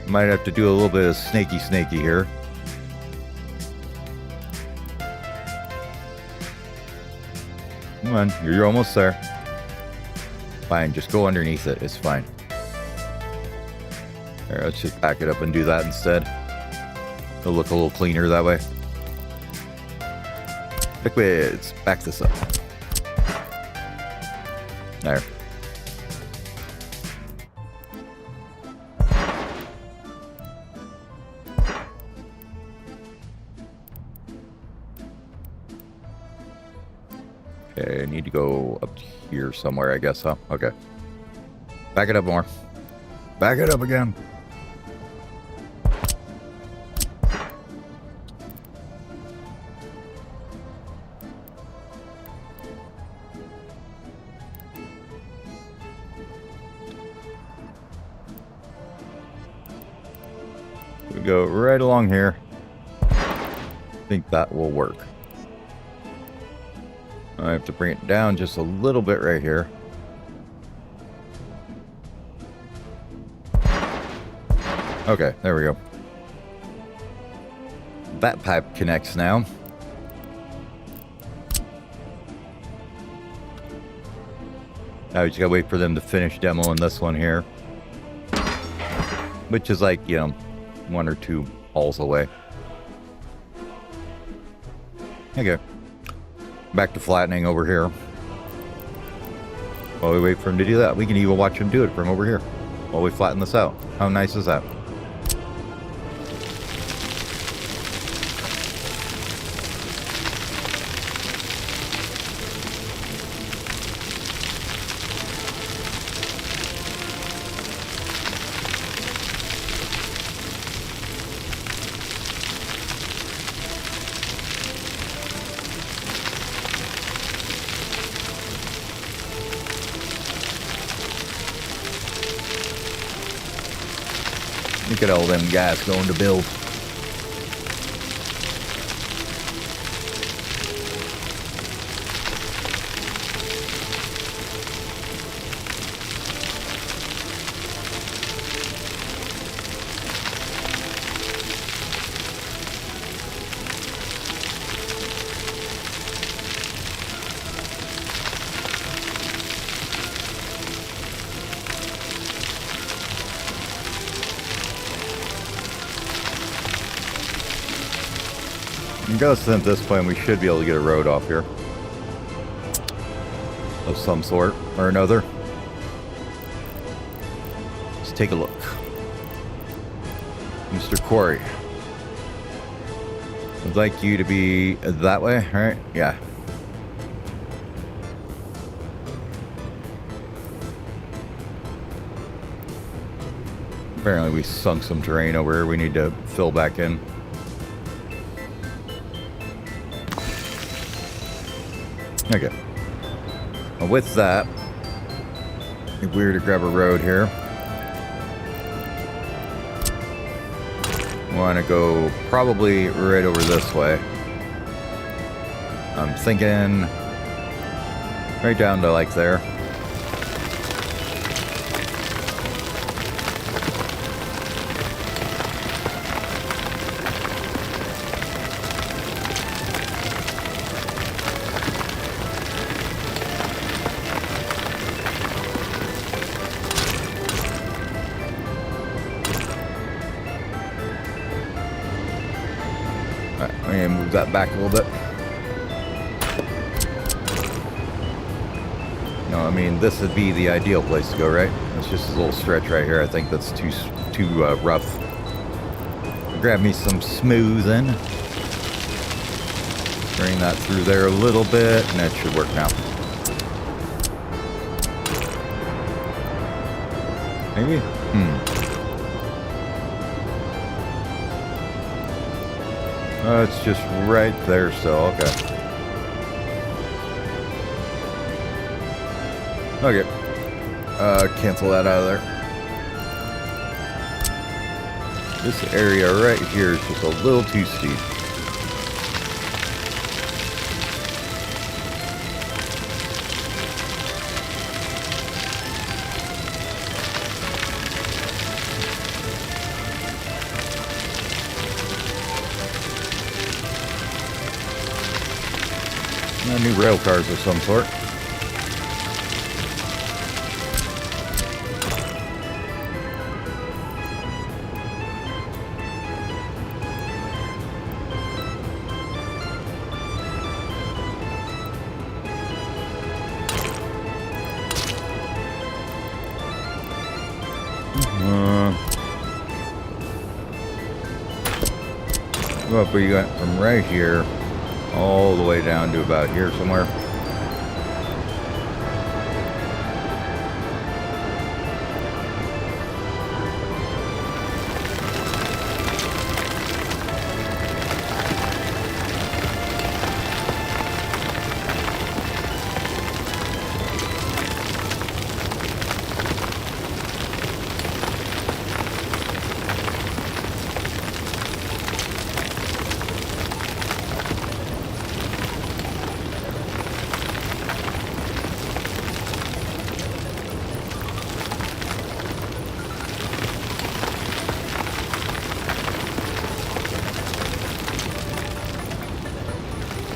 Might have to do a little bit of snaky here. Come on, you're almost there. fine. Just go underneath it. It's fine. Alright, let's just back it up and do that instead. It'll look a little cleaner that way. Liquids. Back this up. There. Okay, I need to go up here somewhere, I guess, huh? Okay. Back it up more. Back it up again. We go right along here. I think that will work. I have to bring it down just a little bit right here. Okay, there we go. That pipe connects now. Now we just gotta wait for them to finish demoing this one here. Which is like, you know, 1 or 2 halls away. Okay. Back to flattening over here. While we wait for him to do that, we can even watch him do it from over here. While we flatten this out. How nice is that? Look at all them guys going to build. I guess at this point we should be able to get a road off here. Of some sort or another. Let's take a look. Mr. Quarry. I'd like you to be that way, right? Yeah. Apparently we sunk some terrain over here we need to fill back in. Okay. Well, with that, if we were to grab a road here, we want to go probably right over this way. I'm thinking right down to like there. Move that back a little bit. No, I mean, this would be the ideal place to go, right? It's just a little stretch right here. I think that's too rough. Grab me some smoothing. Bring that through there a little bit, and that should work now. Maybe? It's just right there, so okay. Okay. Cancel that out of there. This area right here is just a little too steep. New rail cars of some sort. What we got from right here all the way down to about here somewhere.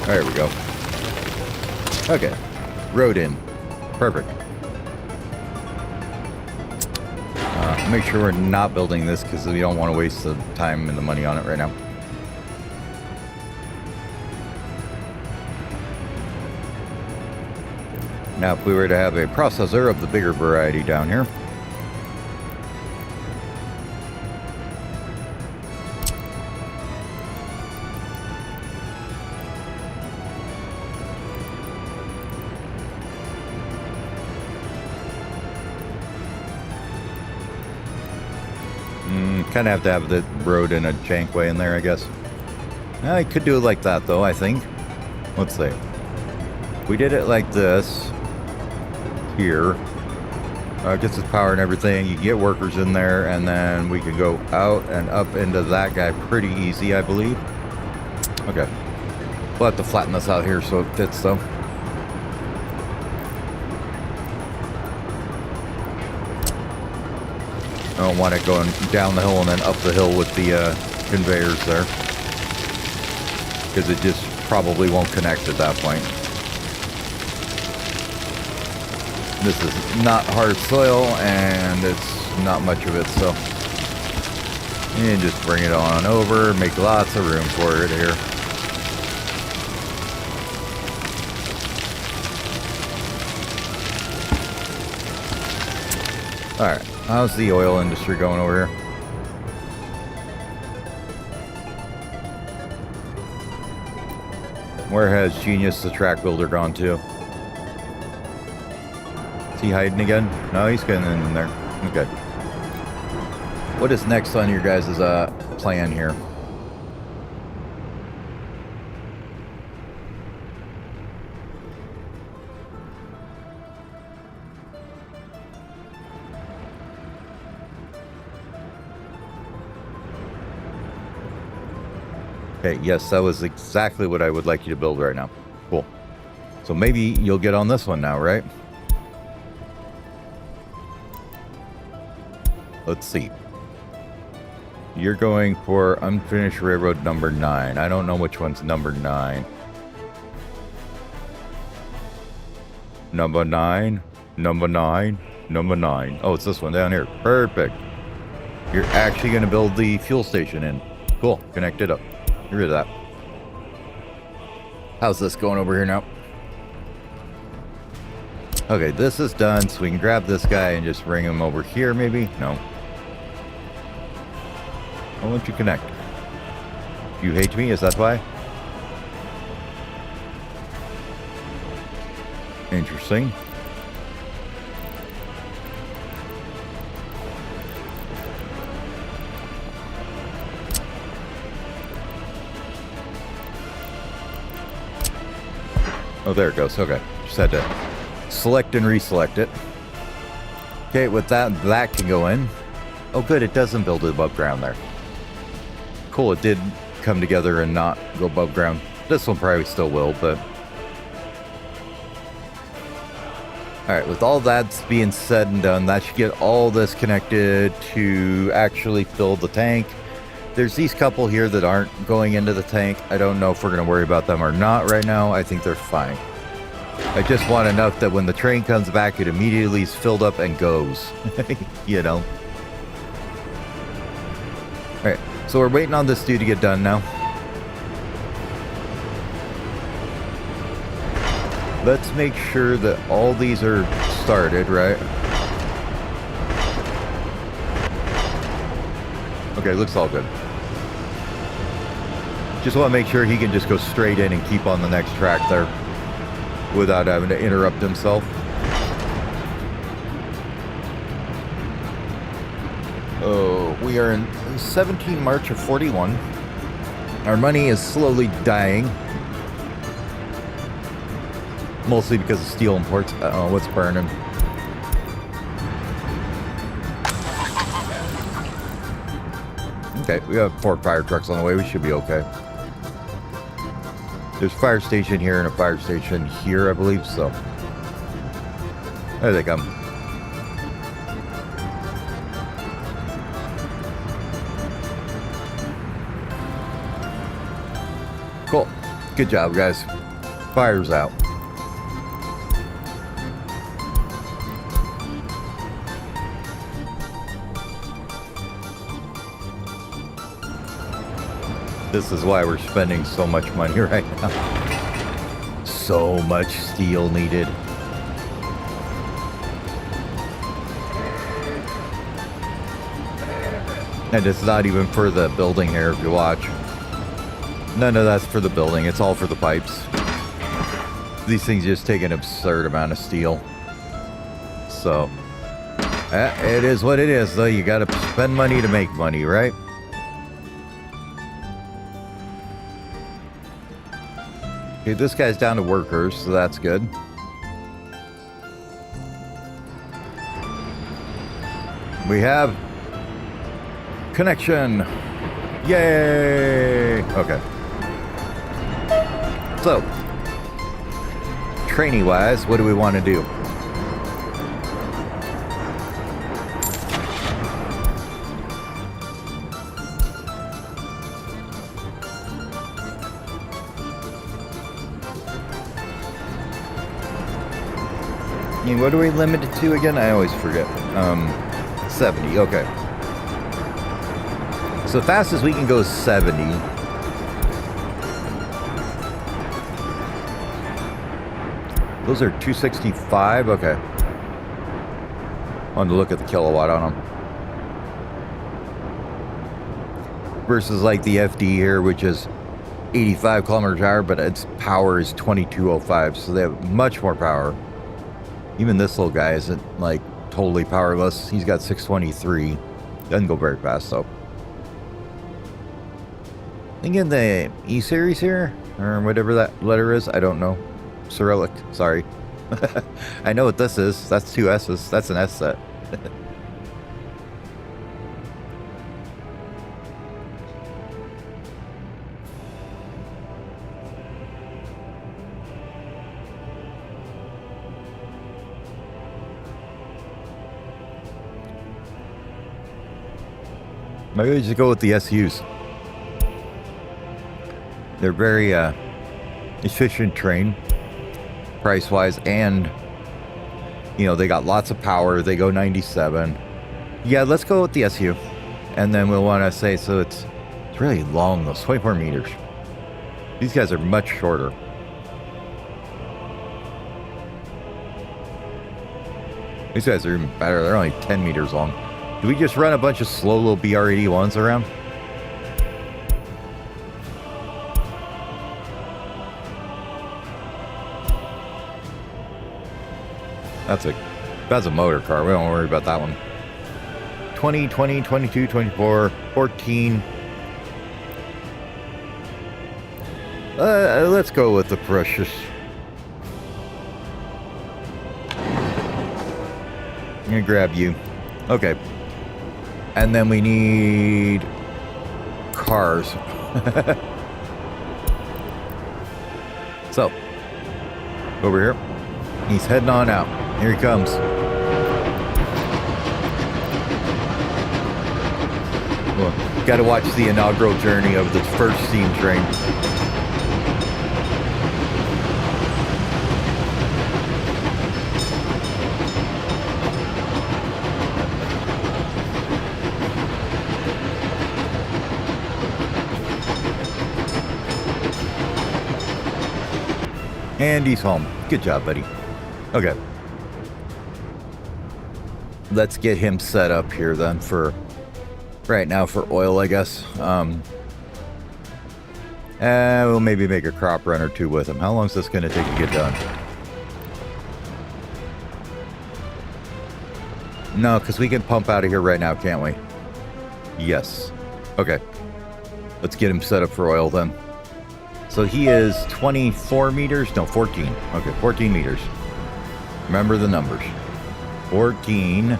There we go. Okay. Road in. Perfect. Make sure we're not building this because we don't want to waste the time and the money on it right now. Now, if we were to have a processor of the bigger variety down here, kind of have to have the road in a jankway in there, I guess. I could do it like that, though, I think. Let's see. If we did it like this, here, gets us power and everything, you can get workers in there, and then we can go out and up into that guy pretty easy, I believe. Okay. We'll have to flatten this out here so it fits, though. I don't want it going down the hill and then up the hill with the conveyors there, because it just probably won't connect at that point. This is not hard soil and it's not much of it, so and just bring it on over, make lots of room for it here. Alright, how's the oil industry going over here? Where has Genius the track builder gone to? Is he hiding again? No, he's getting in there. Okay. What is next on your guys' plan here? Okay, yes, that was exactly what I would like you to build right now. Cool. So maybe you'll get on this one now, right? Let's see. You're going for unfinished railroad number 9. I don't know which one's number 9. Number 9. Number 9. Number 9. Oh, it's this one down here. Perfect. You're actually going to build the fuel station in. Cool. Connect it up. Get rid of that. How's this going over here now? Okay, this is done, so we can grab this guy and just bring him over here, maybe? No. Why won't you connect? You hate me? Is that why? Interesting. Oh, there it goes. Okay. Just had to select and reselect it. Okay, with that, that can go in. Oh, good. It doesn't build it above ground there. Cool. It did come together and not go above ground. This one probably still will, but... Alright, with all that being said and done, that should get all this connected to actually fill the tank. There's these couple here that aren't going into the tank. I don't know if we're going to worry about them or not right now. I think they're fine. I just want enough that when the train comes back, it immediately is filled up and goes. You know? Alright, so we're waiting on this dude to get done now. Let's make sure that all these are started, right? Okay, looks all good. Just want to make sure he can just go straight in and keep on the next track there without having to interrupt himself. Oh, we are in 17 March of 41. Our money is slowly dying. Mostly because of steel imports. Uh-oh, what's burning? Okay, we have 4 fire trucks on the way. We should be okay. There's a fire station here and a fire station here, I believe, so. There they come. Cool. Good job, guys. Fire's out. This is why we're spending so much money right now. So much steel needed. And it's not even for the building here, if you watch. None of that's for the building. It's all for the pipes. These things just take an absurd amount of steel. So, it is what it is, though. You gotta spend money to make money, right? Okay, this guy's down to workers, so that's good. We have connection. Yay! Okay. So, trainee-wise, what do we want to do? I mean, what are we limited to again? I always forget. 70, okay. So fast as we can go is 70. Those are 265, okay. Wanted to look at the kilowatt on them. Versus like the FD here, which is 85 kilometers per hour, but its power is 2205, so they have much more power. Even this little guy isn't like totally powerless. He's got 623. Doesn't go very fast though. Again, the E series here, or whatever that letter is, I don't know. Cyrillic, sorry. I know what this is. That's 2 S's. That's an S set. Maybe we just go with the SUs. They're very efficient train, price-wise, and, you know, they got lots of power. They go 97. Yeah, let's go with the SU. And then we'll want to say, so it's really long, those 24 meters. These guys are much shorter. These guys are even better. They're only 10 meters long. Do we just run a bunch of slow little BR-81s around? That's a motor car. We don't worry about that one. 20, 20, 22, 24, 14. Let's go with the precious. I'm gonna grab you. Okay. And then we need cars. So, over here. He's heading on out. Here he comes. Well, got to watch the inaugural journey of the first steam train. And he's home. Good job, buddy. Okay. Let's get him set up here then for right now for oil, I guess. We'll maybe make a crop run or two with him. How long is this going to take to get done? No, because we can pump out of here right now, can't we? Yes. Okay. Let's get him set up for oil then. So he is 24 meters? No, 14. Okay, 14 meters. Remember the numbers. 14.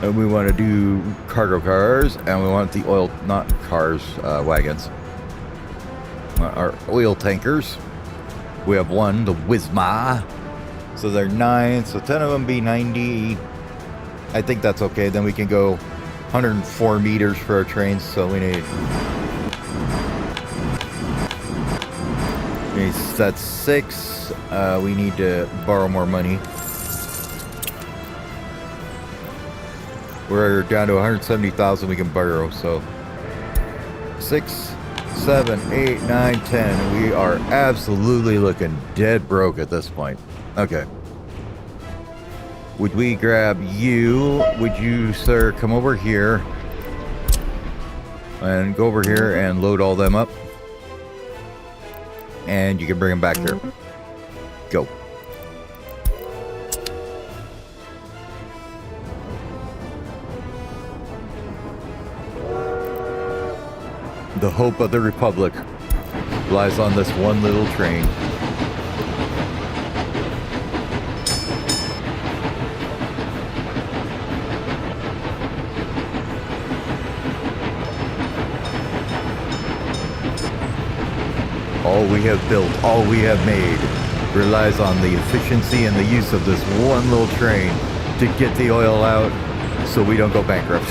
And we want to do cargo cars, and we want the oil, not cars, wagons. Our oil tankers. We have one, the Wisma. So they're 9, so 10 of them be 90. I think that's okay. Then we can go 104 meters for our trains, so we need... That's 6. We need to borrow more money. We're down to 170,000 we can borrow, so 6, 7, 8, 9, 10. We are absolutely looking dead broke at this point. Okay. Would we grab you? Would you, sir, come over here and go over here and load all them up? And you can bring them back here. Go. The hope of the Republic lies on this one little train. All we have built, all we have made, relies on the efficiency and the use of this one little train to get the oil out so we don't go bankrupt.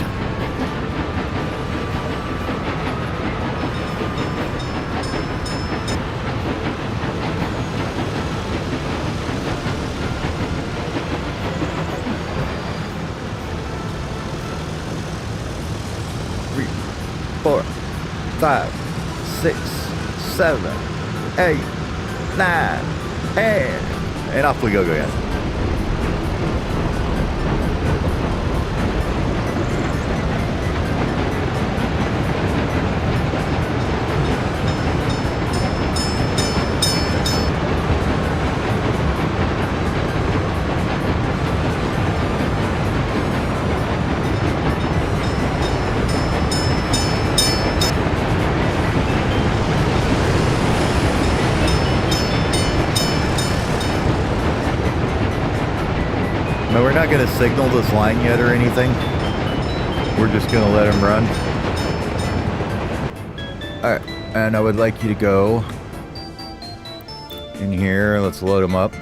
Three, 4, 5, 6, 7, 8, 9, and off we go again. No, we're not going to signal this line yet or anything. We're just going to let him run. Alright, and I would like you to go in here. Let's load him up.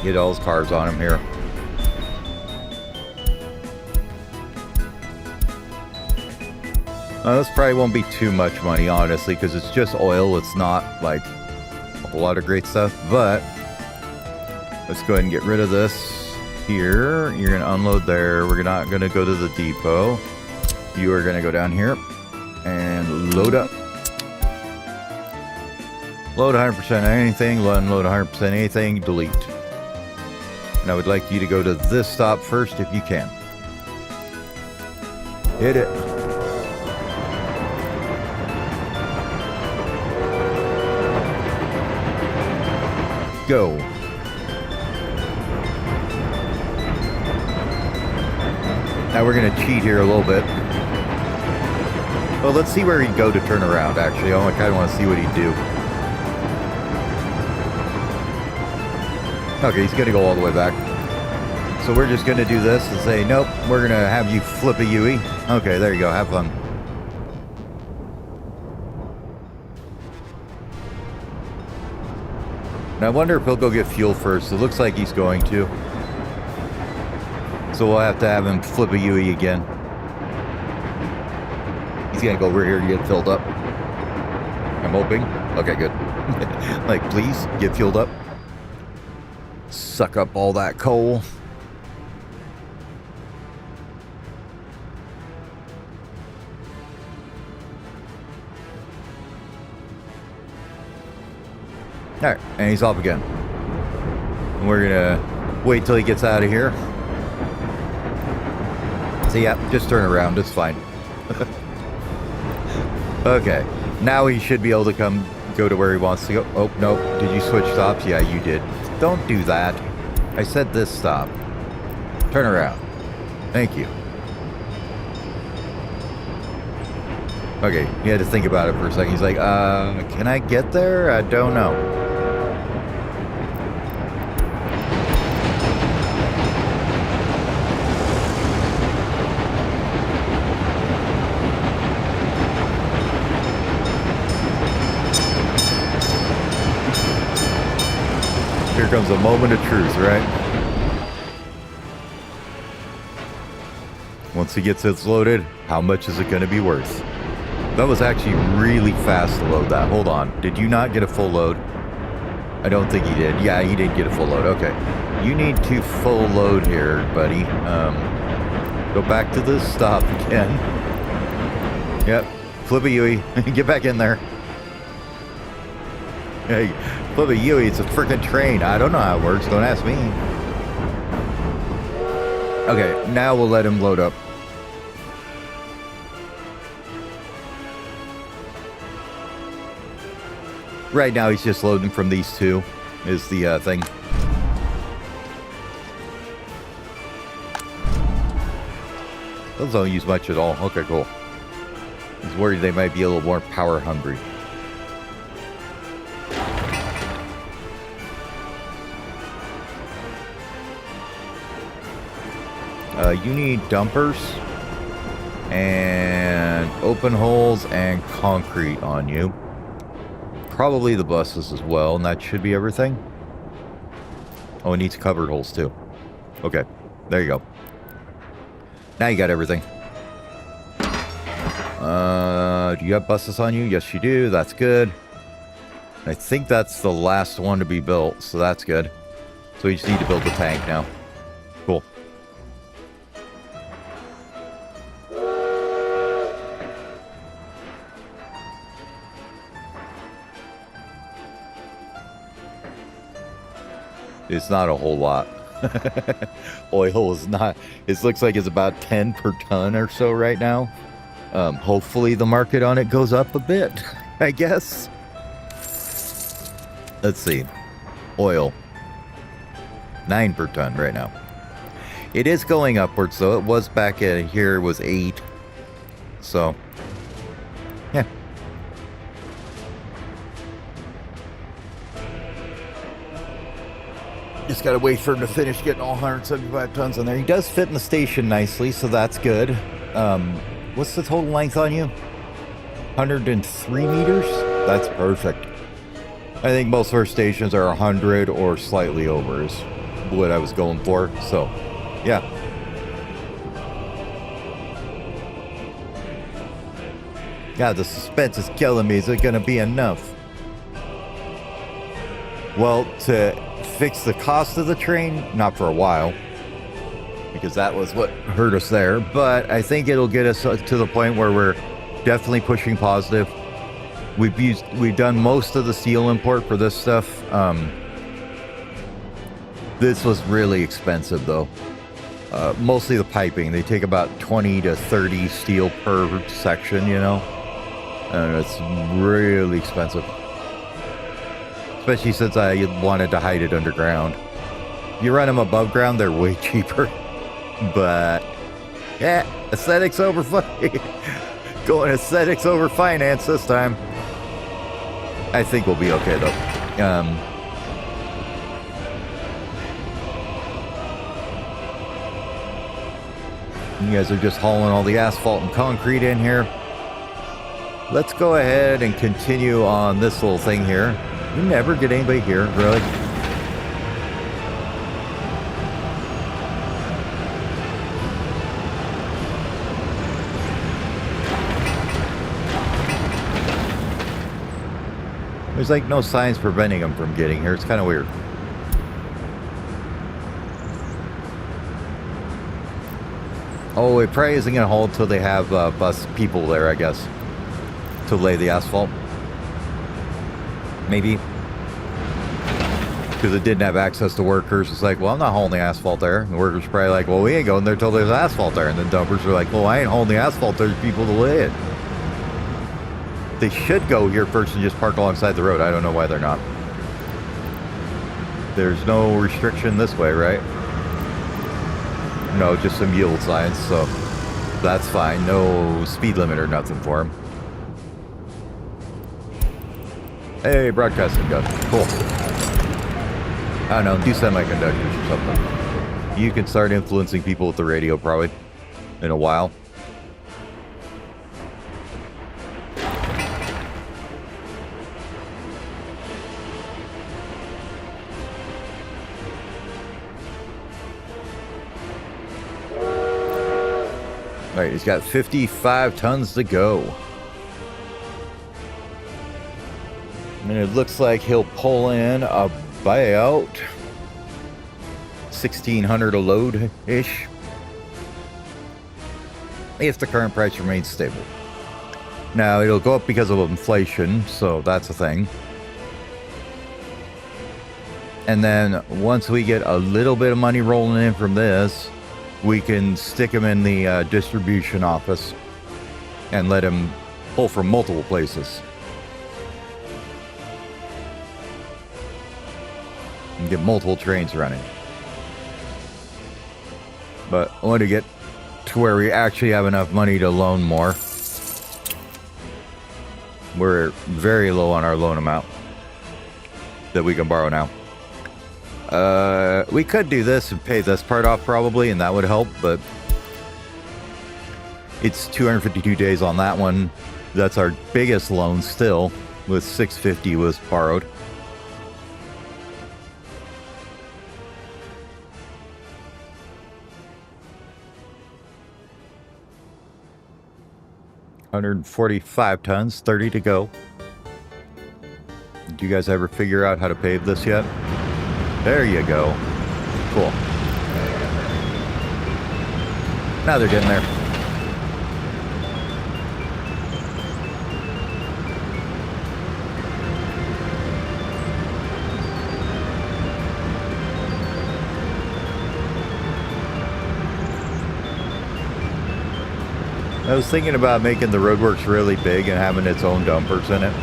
Get all his cars on him here. This probably won't be too much money, honestly, because it's just oil. It's not like a whole lot of great stuff, but let's go ahead and get rid of this here. You're going to unload there. We're not going to go to the depot. You are going to go down here and load up. Load 100% anything, unload 100% anything, delete. And I would like you to go to this stop first if you can. Hit it. Go. Now we're going to cheat here a little bit. Well, let's see where he'd go to turn around, actually. I kind of want to see what he'd do. Okay, he's going to go all the way back. So we're just going to do this and say, nope, we're going to have you flip a Yui. Okay, there you go. Have fun. Now I wonder if he'll go get fuel first. It looks like he's going to. So we'll have to have him flip a Yui again. He's going to go over here to get filled up. I'm hoping. Okay, good. Like, please, get fueled up. Suck up all that coal. Alright, and he's off again. And we're gonna wait till he gets out of here. So yeah, just turn around. It's fine. Okay. Now he should be able to go to where he wants to go. Oh, no. Did you switch stops? Yeah, you did. Don't do that. I said this stop. Turn around. Thank you. Okay, he had to think about it for a second. He's like, can I get there? I don't know. Here comes a moment of truth, right? Once he gets it loaded, how much is it going to be worth? That was actually really fast to load that. Hold on. Did you not get a full load? I don't think he did. Yeah, he did get a full load. Okay. You need to full load here, buddy. Go back to the stop again. Yep. Flip a Yui. Get back in there. Hey, flip a Yui. It's a freaking train. I don't know how it works. Don't ask me. Okay, now we'll let him load up. Right now, he's just loading from these two, is the thing. Those don't use much at all. Okay, cool. He's worried they might be a little more power hungry. You need dumpers and open holes and concrete on you. Probably the buses as well, and that should be everything. Oh, it needs covered holes too. Okay, there you go. Now you got everything. Do you have buses on you? Yes, you do. That's good. I think that's the last one to be built, so that's good. So we just need to build the tank now. Cool. It's not a whole lot. Oil is not. It looks like it's about 10 per ton or so right now. Hopefully the market on it goes up a bit, I guess. Let's see. Oil. 9 per ton right now. It is going upwards, though. It was back at here, it was 8. So, yeah. Just gotta wait for him to finish getting all 175 tons on there. He does fit in the station nicely, so that's good. What's the total length on you? 103 meters? That's perfect. I think most of our stations are 100 or slightly over is what I was going for. So, yeah. God, the suspense is killing me. Is it gonna be enough? Well, to fix the cost of the train, not for a while, because that was what hurt us there, but I think it'll get us to the point where we're definitely pushing positive. We've done most of the steel import for this stuff. This was really expensive though. Mostly the piping. They take about 20 to 30 steel per section, you know, and it's really expensive. Especially since I wanted to hide it underground. You run them above ground, they're way cheaper. But, yeah, aesthetics over going aesthetics over finance this time. I think we'll be okay, though. You guys are just hauling all the asphalt and concrete in here. Let's go ahead and continue on this little thing here. You never get anybody here, really. There's like no signs preventing them from getting here. It's kind of weird. Oh, it probably isn't going to hold till they have bus people there, I guess, to lay the asphalt. Maybe. because it didn't have access to workers. It's like, well, I'm not hauling the asphalt there. And the workers are probably like, well, we ain't going there till there's asphalt there. And then dumpers are like, well, I ain't hauling the asphalt. There's people to lay it. They should go here first and just park alongside the road. I don't know why they're not. There's no restriction this way, right? No, just some yield signs, so that's fine. No speed limit or nothing for them. Hey, broadcasting gun. Cool. I don't know, do semiconductors or something. You can start influencing people with the radio probably in a while. All right, he's got 55 tons to go. And it looks like he'll pull in about 1,600 a load-ish. If the current price remains stable. Now, it'll go up because of inflation, so that's a thing. And then once we get a little bit of money rolling in from this, we can stick him in the distribution office and let him pull from multiple places. And get multiple trains running. But I want to get to where we actually have enough money to loan more. We're very low on our loan amount that we can borrow now. We could do this and pay this part off probably, and that would help, but it's 252 days on that one. That's our biggest loan still, with 650 was borrowed. $145 tons, 30 to go. Do you guys ever figure out how to pave this yet? There you go. Cool. Now they're getting there. I was thinking about making the roadworks really big and having its own dumpers in it.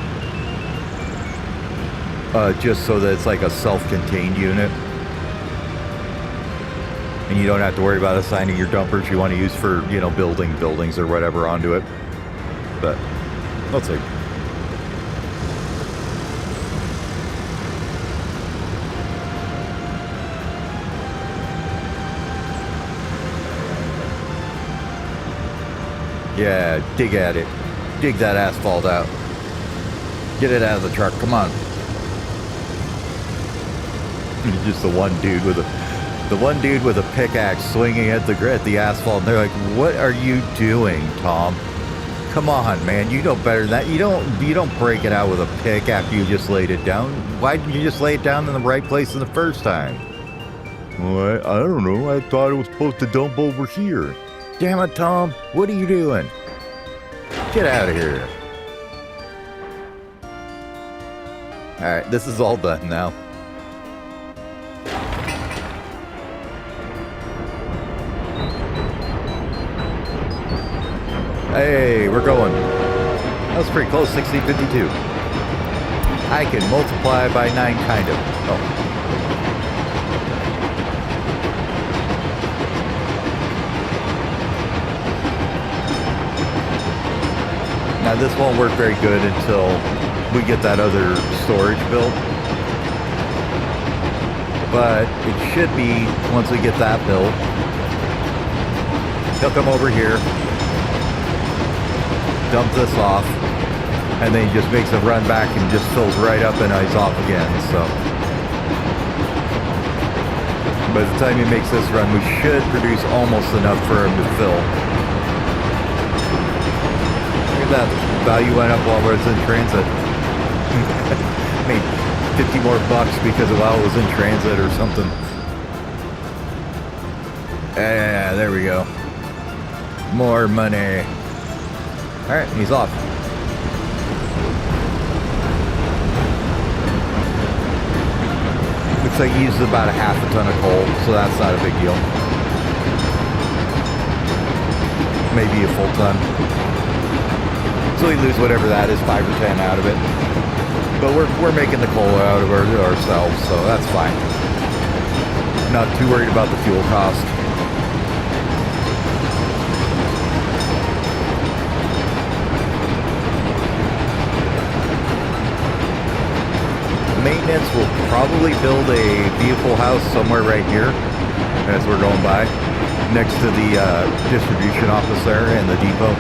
Just so that it's like a self-contained unit. And you don't have to worry about assigning your dumpers you want to use for, you know, building buildings or whatever onto it. But, let's see. Yeah, dig at it. Dig that asphalt out. Get it out of the truck, come on. Just the one dude with a pickaxe swinging at the asphalt, and they're like, "What are you doing, Tom? Come on, man! You know better than that. You don't break it out with a pick after you just laid it down. Why didn't you just lay it down in the right place in the first time?" Well, I don't know. I thought it was supposed to dump over here. Damn it, Tom! What are you doing? Get out of here! All right, this is all done now. Hey, we're going. That was pretty close, 1652. I can multiply by 9, kind of. Oh. Now this won't work very good until we get that other storage built. But it should be, once we get that built, he'll come over here, dump this off, and then he just makes a run back and just fills right up and he's off again. So by the time he makes this run, we should produce almost enough for him to fill. Look at that, value went up while it was in transit. Made 50 more bucks because of while it was in transit or something. Yeah, there we go. More money. Alright, he's off. looks like he uses about a half a ton of coal, so that's not a big deal. Maybe a full ton. So we lose whatever that is, 5 or 10 out of it. But we're making the coal out of ourselves, so that's fine. Not too worried about the fuel cost. Maintenance will probably build a vehicle house somewhere right here as we're going by, next to the distribution office there and the depot.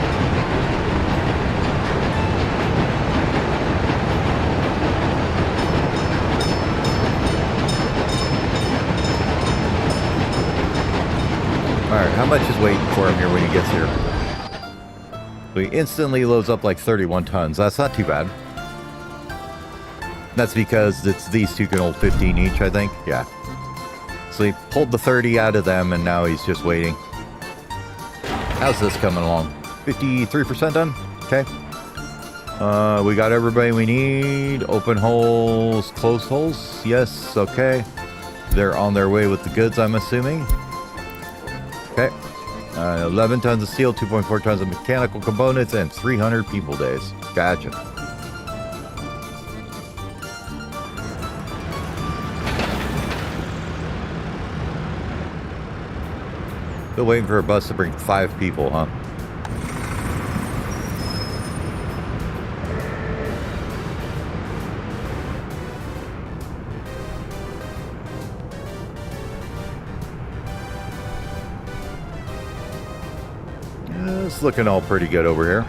Alright, how much is waiting for him here when he gets here? So he instantly loads up like 31 tons. That's not too bad. That's because these two can hold 15 each, I think. Yeah. So he pulled the 30 out of them, and now he's just waiting. How's this coming along? 53% done? Okay. We got everybody we need. Open holes, closed holes. Yes, okay. They're on their way with the goods, I'm assuming. Okay. 11 tons of steel, 2.4 tons of mechanical components, and 300 people days. Gotcha. Still waiting for a bus to bring 5 people, huh? It's looking all pretty good over here.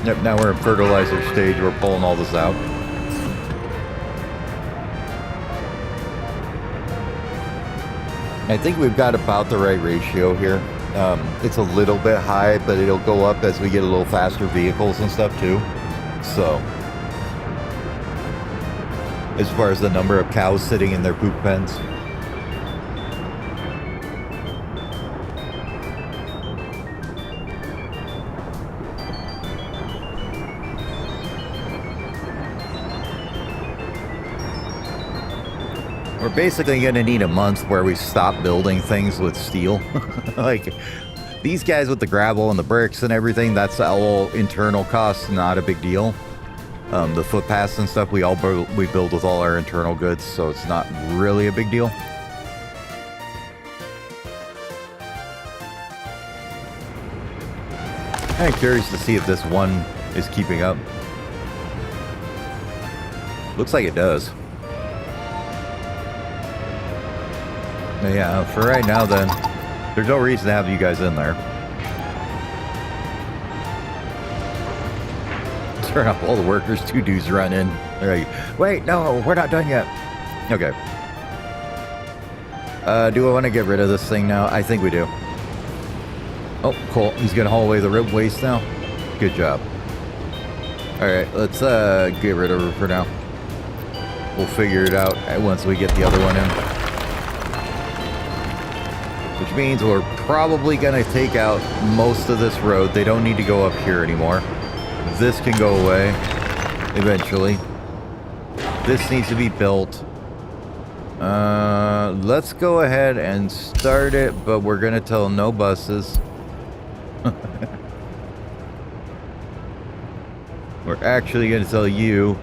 Yep, now we're in fertilizer stage. We're pulling all this out. I think we've got about the right ratio here. It's a little bit high, but it'll go up as we get a little faster vehicles and stuff too. So, as far as the number of cows sitting in their poop pens. We're basically going to need a month where we stop building things with steel. Like, these guys with the gravel and the bricks and everything, that's all internal costs, not a big deal. The footpaths and stuff, we build with all our internal goods, so it's not really a big deal. I'm curious to see if this one is keeping up. Looks like it does. Yeah, for right now then, there's no reason to have you guys in there. Turn off all the workers, 2 dudes run in. They're like, wait, no, we're not done yet. Okay. Do I want to get rid of this thing now? I think we do. Oh, cool. He's going to haul away the rib waste now. Good job. Alright, let's get rid of her for now. We'll figure it out once we get the other one in. Which means we're probably going to take out most of this road. They don't need to go up here anymore. This can go away eventually. This needs to be built. Let's go ahead and start it, but we're going to tell no buses. We're actually going to tell you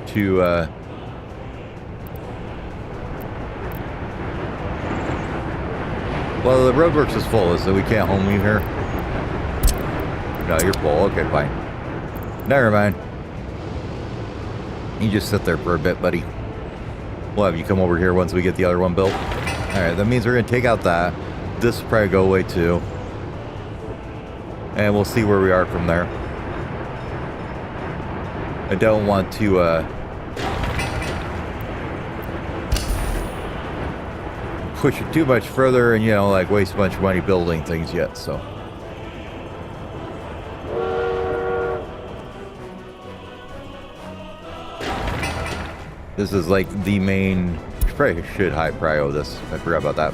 to... Well, the roadworks is full, so we can't home leave here. No, you're full. Okay, fine. Never mind. You just sit there for a bit, buddy. We'll have you come over here once we get the other one built. Alright, that means we're going to take out that. This will probably go away too. And we'll see where we are from there. I don't want to, push it too much further and, you know, like waste a bunch of money building things yet, so. This is like the main, probably should high prio this. I forgot about that.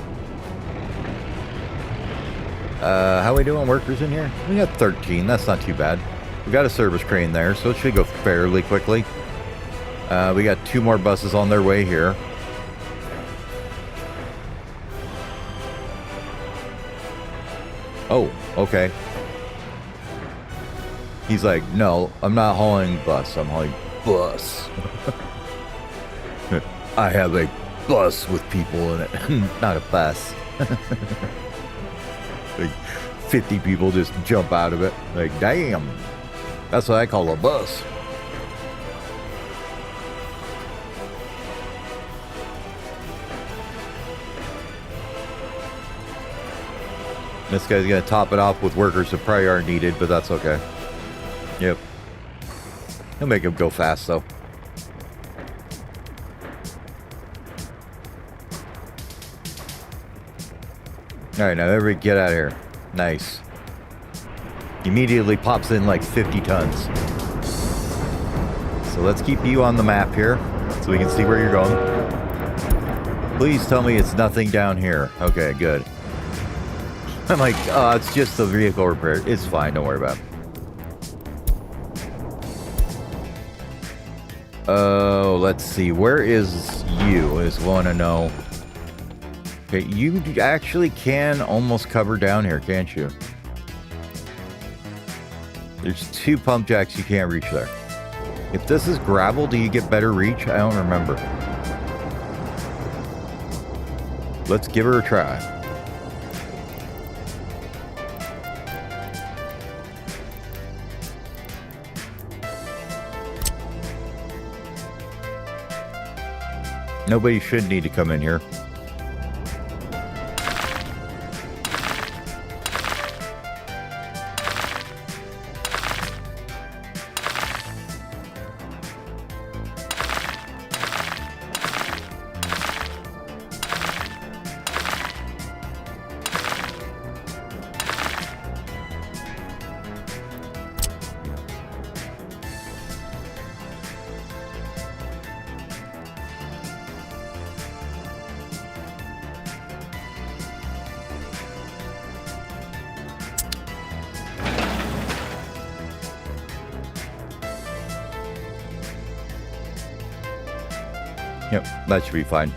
How we doing workers in here? We got 13. That's not too bad. We got a service crane there, so it should go fairly quickly. We got 2 more buses on their way here. Oh, okay. He's like, no, I'm not hauling bus. I'm hauling bus. I have a bus with people in it, not a bus. Like 50 people just jump out of it. Like, damn. That's what I call a bus. This guy's going to top it off with workers that probably aren't needed, but that's okay. Yep. He'll make him go fast, though. Alright, now everybody get out of here. Nice. Immediately pops in like 50 tons. So let's keep you on the map here, so we can see where you're going. Please tell me it's nothing down here. Okay, good. I'm like, oh, it's just the vehicle repair. It's fine, don't worry about it. Oh, let's see. Where is you? Is want to know. Okay, you actually can almost cover down here, can't you? There's 2 pump jacks you can't reach there. If this is gravel, do you get better reach? I don't remember. Let's give her a try. Nobody should need to come in here. Yep, that should be fine.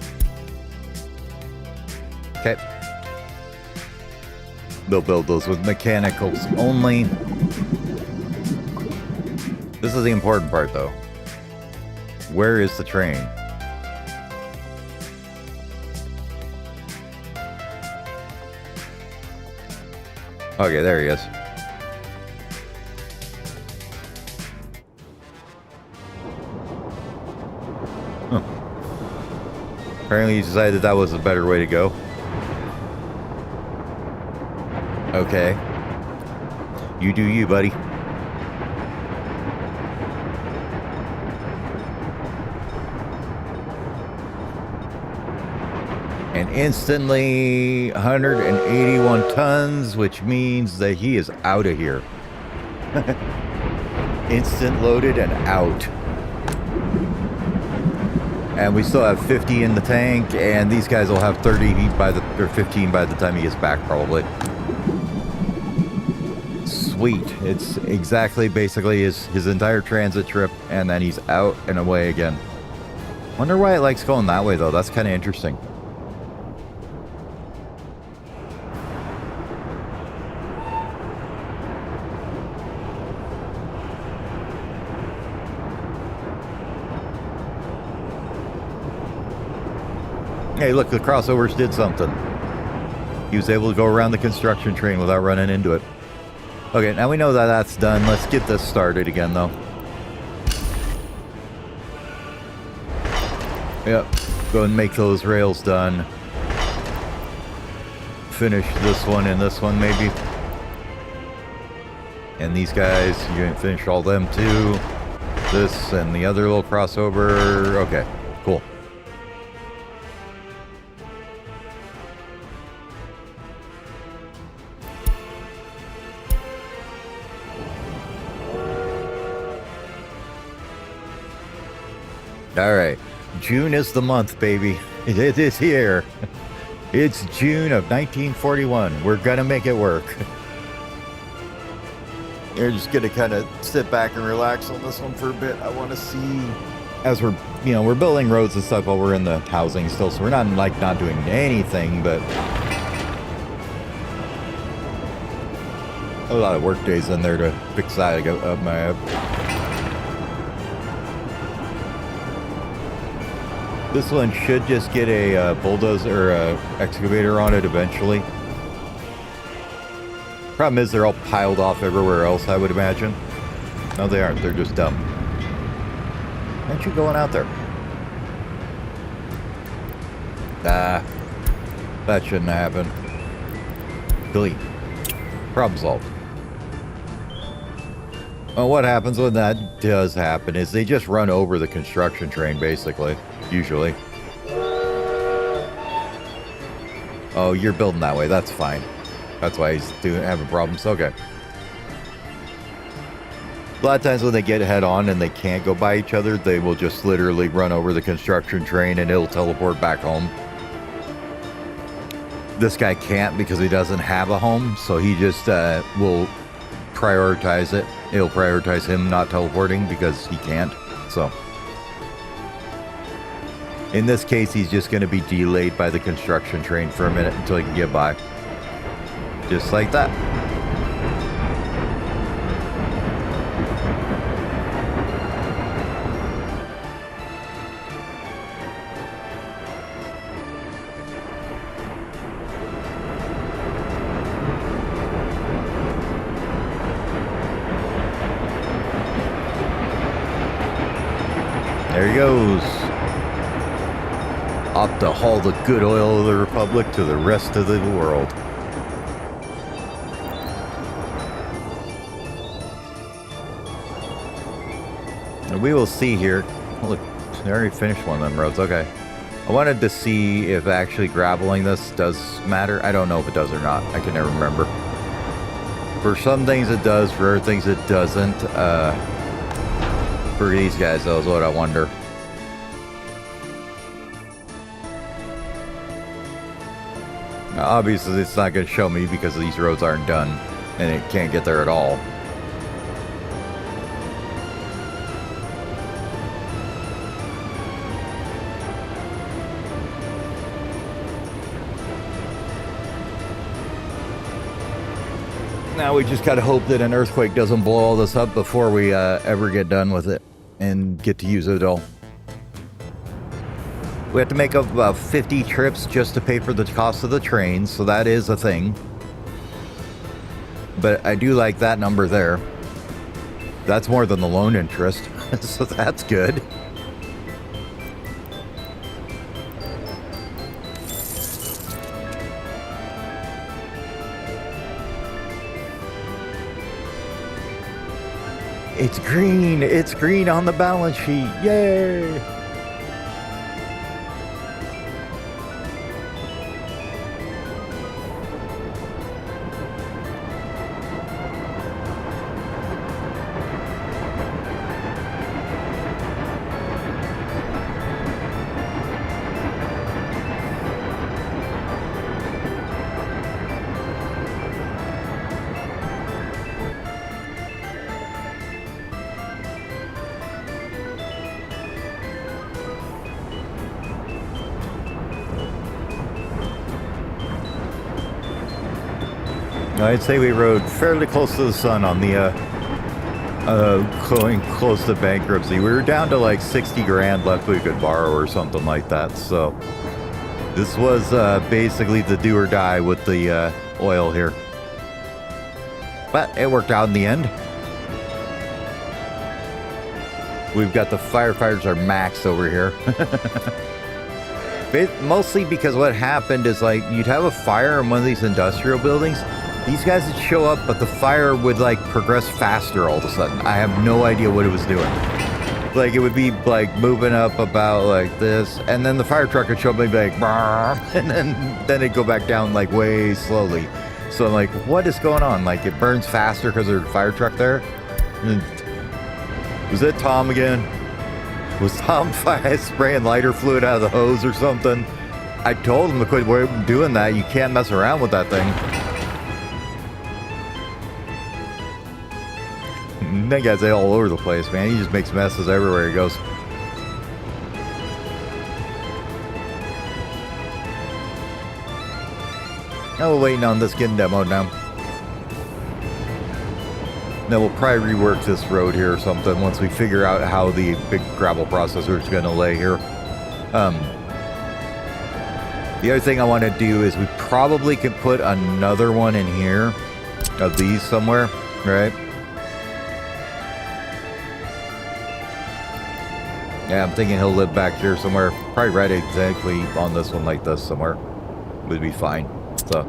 Okay. They'll build those with mechanicals only. This is the important part, though. Where is the train? Okay, there he is. Huh. Apparently you decided that was a better way to go. Okay. You do you, buddy. And instantly 181 tons, which means that he is out of here. Instant loaded and out. And we still have 50 in the tank, and these guys will have 30 by the, or 15 by the time he gets back, probably. Sweet. It's exactly basically his entire transit trip, and then he's out and away again. Wonder why it likes going that way, though. That's kind of interesting. Hey, look, the crossovers did something. He was able to go around the construction train without running into it. Okay, now we know that that's done. Let's get this started again, though. Yep, go and make those rails done. Finish this one and this one, maybe. And these guys, you're going to finish all them, too. This and the other little crossover. Okay, cool. All right, June is the month, baby. It is here. It's June of 1941. We're gonna make it work. You're just gonna kind of sit back and relax on this one for a bit. I want to see, as we're building roads and stuff while we're in the housing still, so we're not like not doing anything, but a lot of work days in there to fix that. I go up my head. This one should just get a bulldozer or a excavator on it eventually. Problem is they're all piled off everywhere else, I would imagine. No, they aren't. They're just dumb. Aren't you going out there? Ah, that shouldn't happen. Delete. Problem solved. Well, what happens when that does happen is they just run over the construction train, basically. Usually. Oh, you're building that way. That's fine. That's why he's having problems. Okay. A lot of times when they get head on and they can't go by each other, they will just literally run over the construction train and it'll teleport back home. This guy can't because he doesn't have a home, so he just will prioritize it. It'll prioritize him not teleporting because he can't. So in this case, he's just going to be delayed by the construction train for a minute until he can get by. Just like that. There he goes. Off to haul the good oil of the Republic to the rest of the world. And we will see here. Oh, look, I already finished one of them roads. Okay. I wanted to see if actually graveling this does matter. I don't know if it does or not. I can never remember. For some things it does, for other things it doesn't. For these guys, though, is what I wonder. Now, obviously, it's not going to show me because these roads aren't done, and it can't get there at all. Now we just gotta hope that an earthquake doesn't blow all this up before we ever get done with it and get to use it all. We have to make up about 50 trips just to pay for the cost of the train, so that is a thing. But I do like that number there. That's more than the loan interest, so that's good. It's green on the balance sheet, yay! I'd say we rode fairly close to the sun on the going close to bankruptcy. We were down to like 60 grand left we could borrow or something like that. So this was basically the do or die with the oil here. But it worked out in the end. We've got the firefighters are maxed over here. Mostly because what happened is like you'd have a fire in one of these industrial buildings. These guys would show up, but the fire would like progress faster all of a sudden. I have no idea what it was doing. Like it would be like moving up about like this, and then the fire truck would show up and be like, bah, and then it'd go back down like way slowly. So I'm like, what is going on? Like it burns faster because there's a fire truck there. And was it Tom again? Was Tom spraying lighter fluid out of the hose or something? I told him to quit doing that. You can't mess around with that thing. That guy's all over the place, man. He just makes messes everywhere he goes. Now we're waiting on this getting demoed now. Then we'll probably rework this road here or something once we figure out how the big gravel processor is going to lay here. The other thing I want to do is we probably could put another one in here of these somewhere, right? Yeah, I'm thinking he'll live back here somewhere. Probably right exactly on this one like this somewhere. Would be fine. So,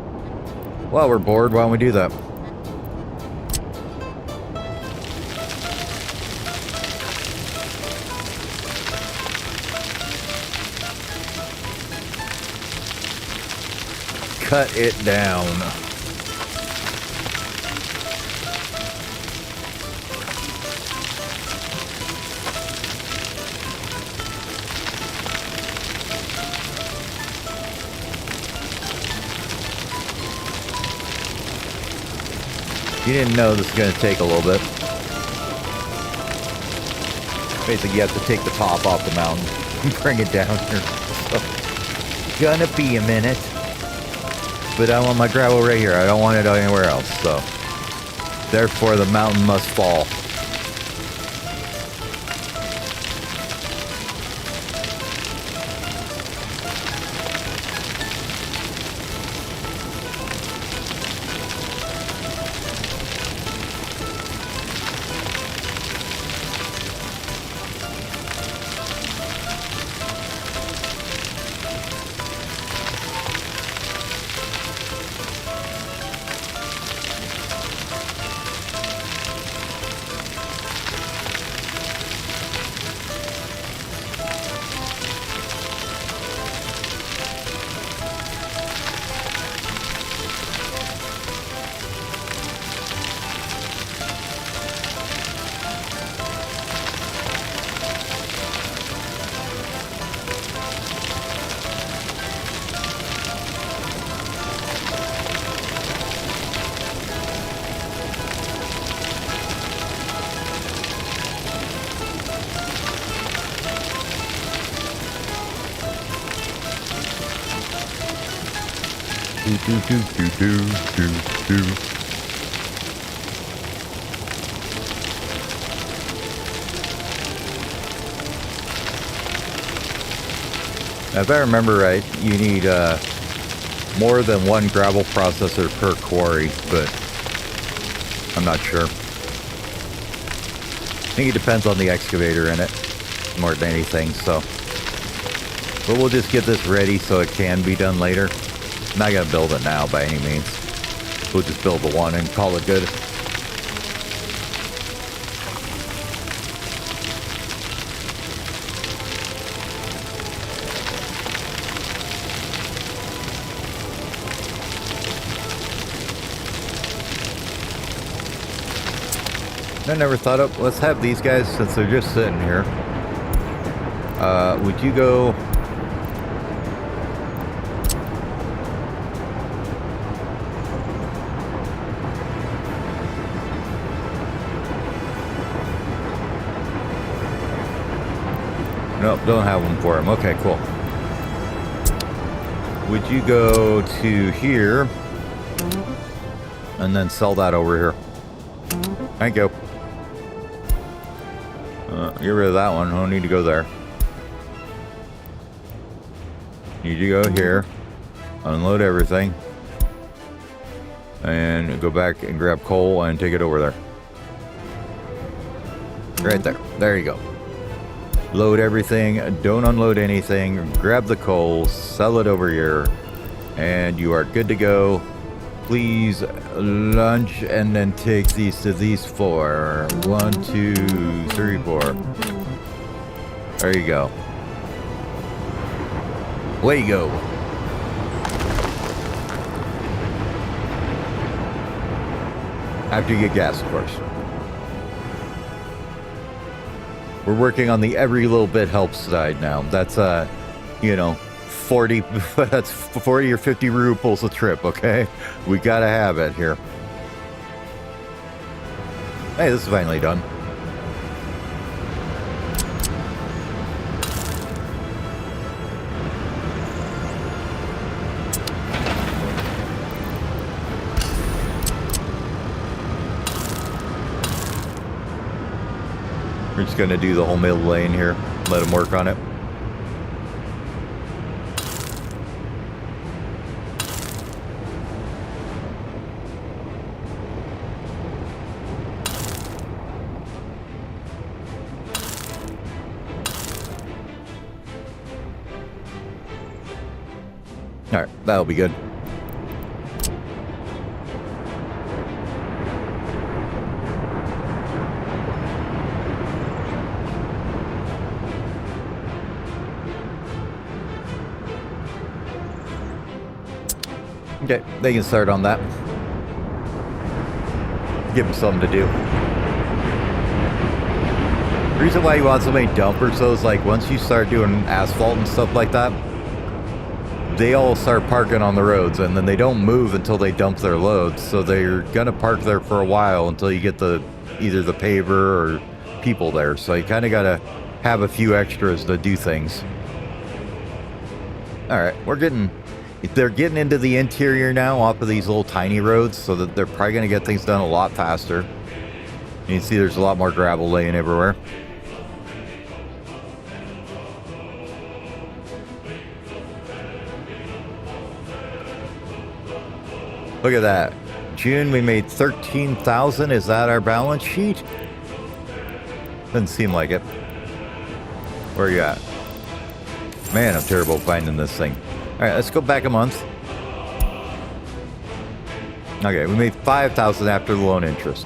while we're bored, why don't we do that? Cut it down. You didn't know this is going to take a little bit. Basically, you have to take the top off the mountain and bring it down here. So, gonna be a minute. But I want my gravel right here. I don't want it anywhere else. So, therefore, the mountain must fall. Now, if I remember right, you need more than one gravel processor per quarry, but I'm not sure. I think it depends on the excavator in it more than anything, so. But we'll just get this ready so it can be done later. I'm not going to build it now by any means. We'll just build the one and call it good. I never thought of, let's have these guys, since they're just sitting here. Would you go... Nope, don't have one for him. Okay, cool. Would you go to here and then sell that over here? Thank you. Get rid of that one. I don't need to go there. Need to go here, unload everything, and go back and grab coal and take it over there. Right there. There you go. Load everything. Don't unload anything. Grab the coal. Sell it over here. And you are good to go. Please lunch and then take these to these four. 1, 2, 3, 4. There you go. Way you go. After you get gas, of course. We're working on the every little bit helps side now. That's, you know, 40, that's 40 or 50 rubles a trip, okay? We gotta have it here. Hey, this is finally done. We're just gonna do the whole middle lane here. Let him work on it. All right, that'll be good. Okay, they can start on that. Give them something to do. The reason why you want so many dumpers though is like once you start doing asphalt and stuff like that, they all start parking on the roads and then they don't move until they dump their loads. So they're gonna park there for a while until you get either the paver or people there. So you kind of gotta have a few extras to do things. All right, they're getting into the interior now off of these little tiny roads, so that they're probably gonna get things done a lot faster. You can see there's a lot more gravel laying everywhere. Look at that. June, we made 13,000. Is that our balance sheet? Doesn't seem like it. Where are you at? Man, I'm terrible finding this thing. All right, let's go back a month. Okay, we made 5,000 after the loan interest.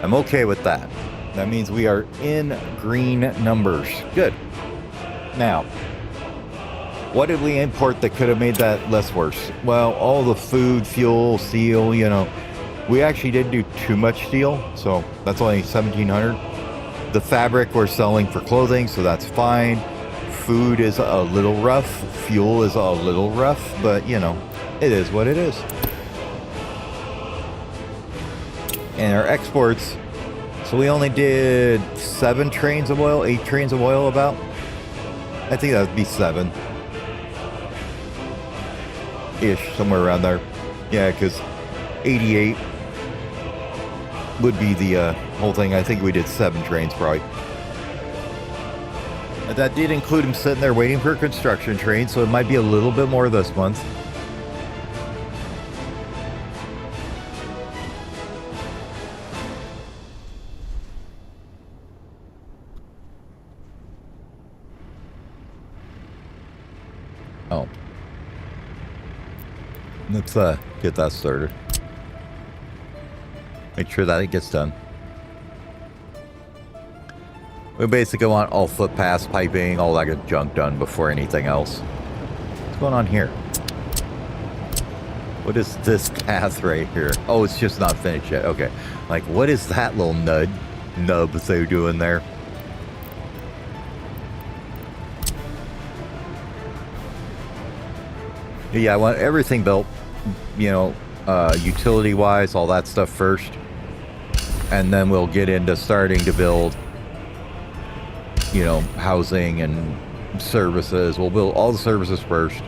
I'm okay with that. That means we are in green numbers. Good. Now, what did we import that could have made that less worse? Well, all the food, fuel, steel, you know. We actually didn't do too much steel, so that's only 1,700. The fabric we're selling for clothing, so that's fine. Food is a little rough. Fuel is a little rough, but you know, it is what it is. And our exports, so we only did 7 trains of oil, 8 trains of oil about. I think that would be 7. Ish, somewhere around there. Yeah, because 88 would be the whole thing. I think we did 7 trains probably. And that did include him sitting there waiting for a construction train, so it might be a little bit more this month. Oh. Let's get that started. Make sure that it gets done. We basically want all footpaths, piping, all that good junk done before anything else. What's going on here? What is this path right here? Oh, it's just not finished yet. Okay. Like, what is that little nub they're doing there? Yeah, I want everything built, you know, utility-wise, all that stuff first. And then we'll get into starting to build, you know, housing and services. We'll build all the services first,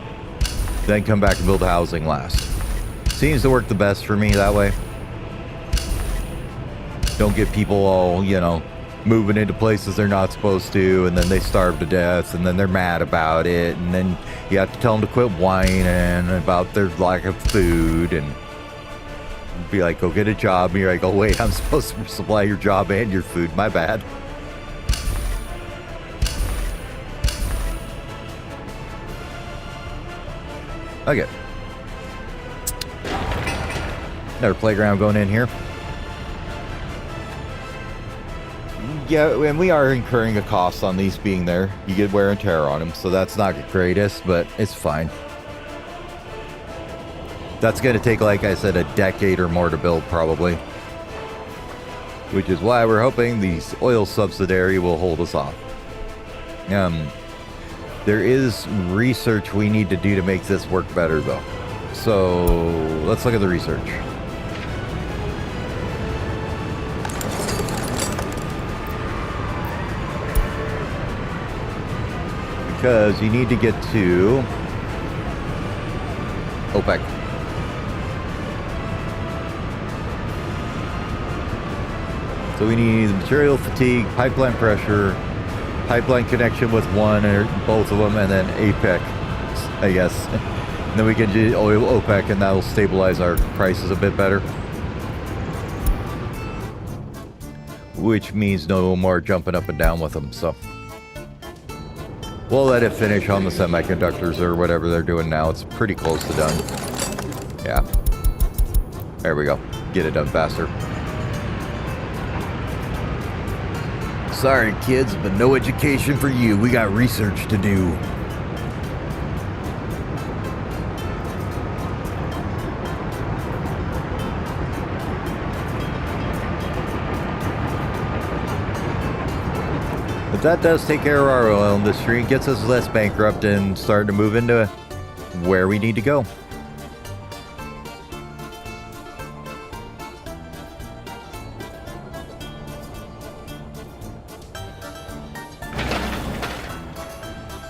then come back and build the housing last. Seems to work the best for me that way. Don't get people all, you know, moving into places they're not supposed to, and then they starve to death, and then they're mad about it, and then you have to tell them to quit whining about their lack of food, and be like, go get a job, and you're like, oh wait, I'm supposed to supply your job and your food, my bad. Okay. Another playground going in here. Yeah, and we are incurring a cost on these being there. You get wear and tear on them, so that's not the greatest, but it's fine. That's going to take, like I said, a decade or more to build, probably. Which is why we're hoping the oil subsidiary will hold us off. There is research we need to do to make this work better, though. So let's look at the research. Because you need to get to OPEC. So we need material fatigue, pipeline pressure, pipeline connection with one or both of them, and then APEC, I guess. And then we can do oil OPEC, and that'll stabilize our prices a bit better. Which means no more jumping up and down with them, so. We'll let it finish on the semiconductors or whatever they're doing now. It's pretty close to done. Yeah. There we go. Get it done faster. Sorry, kids, but no education for you. We got research to do. But that does take care of our oil industry and gets us less bankrupt and starting to move into where we need to go.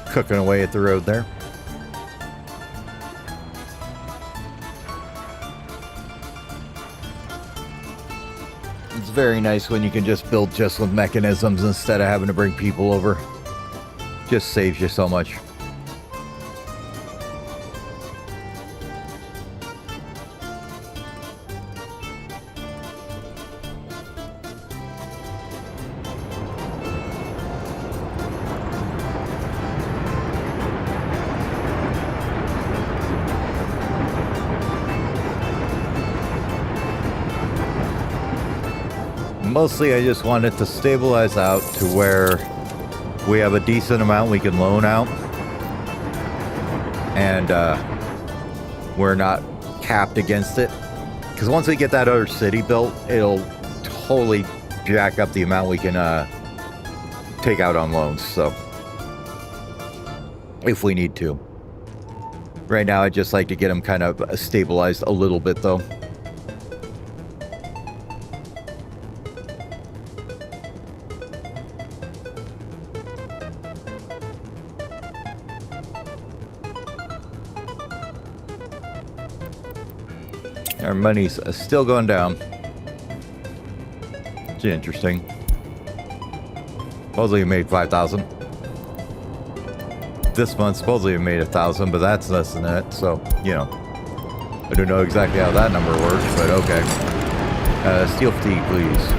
Cooking away at the road there. It's very nice when you can just build just with mechanisms instead of having to bring people over. Just saves you so much. Mostly I just want it to stabilize out to where we have a decent amount we can loan out, and we're not capped against it. Because once we get that other city built, it'll totally jack up the amount we can take out on loans. So if we need to. Right now I'd just like to get them kind of stabilized a little bit though. Our money's still going down. It's interesting. Supposedly we made 5,000. This month supposedly we made 1,000, but that's less than that. So, you know, I don't know exactly how that number works, but okay. Steel fatigue, please.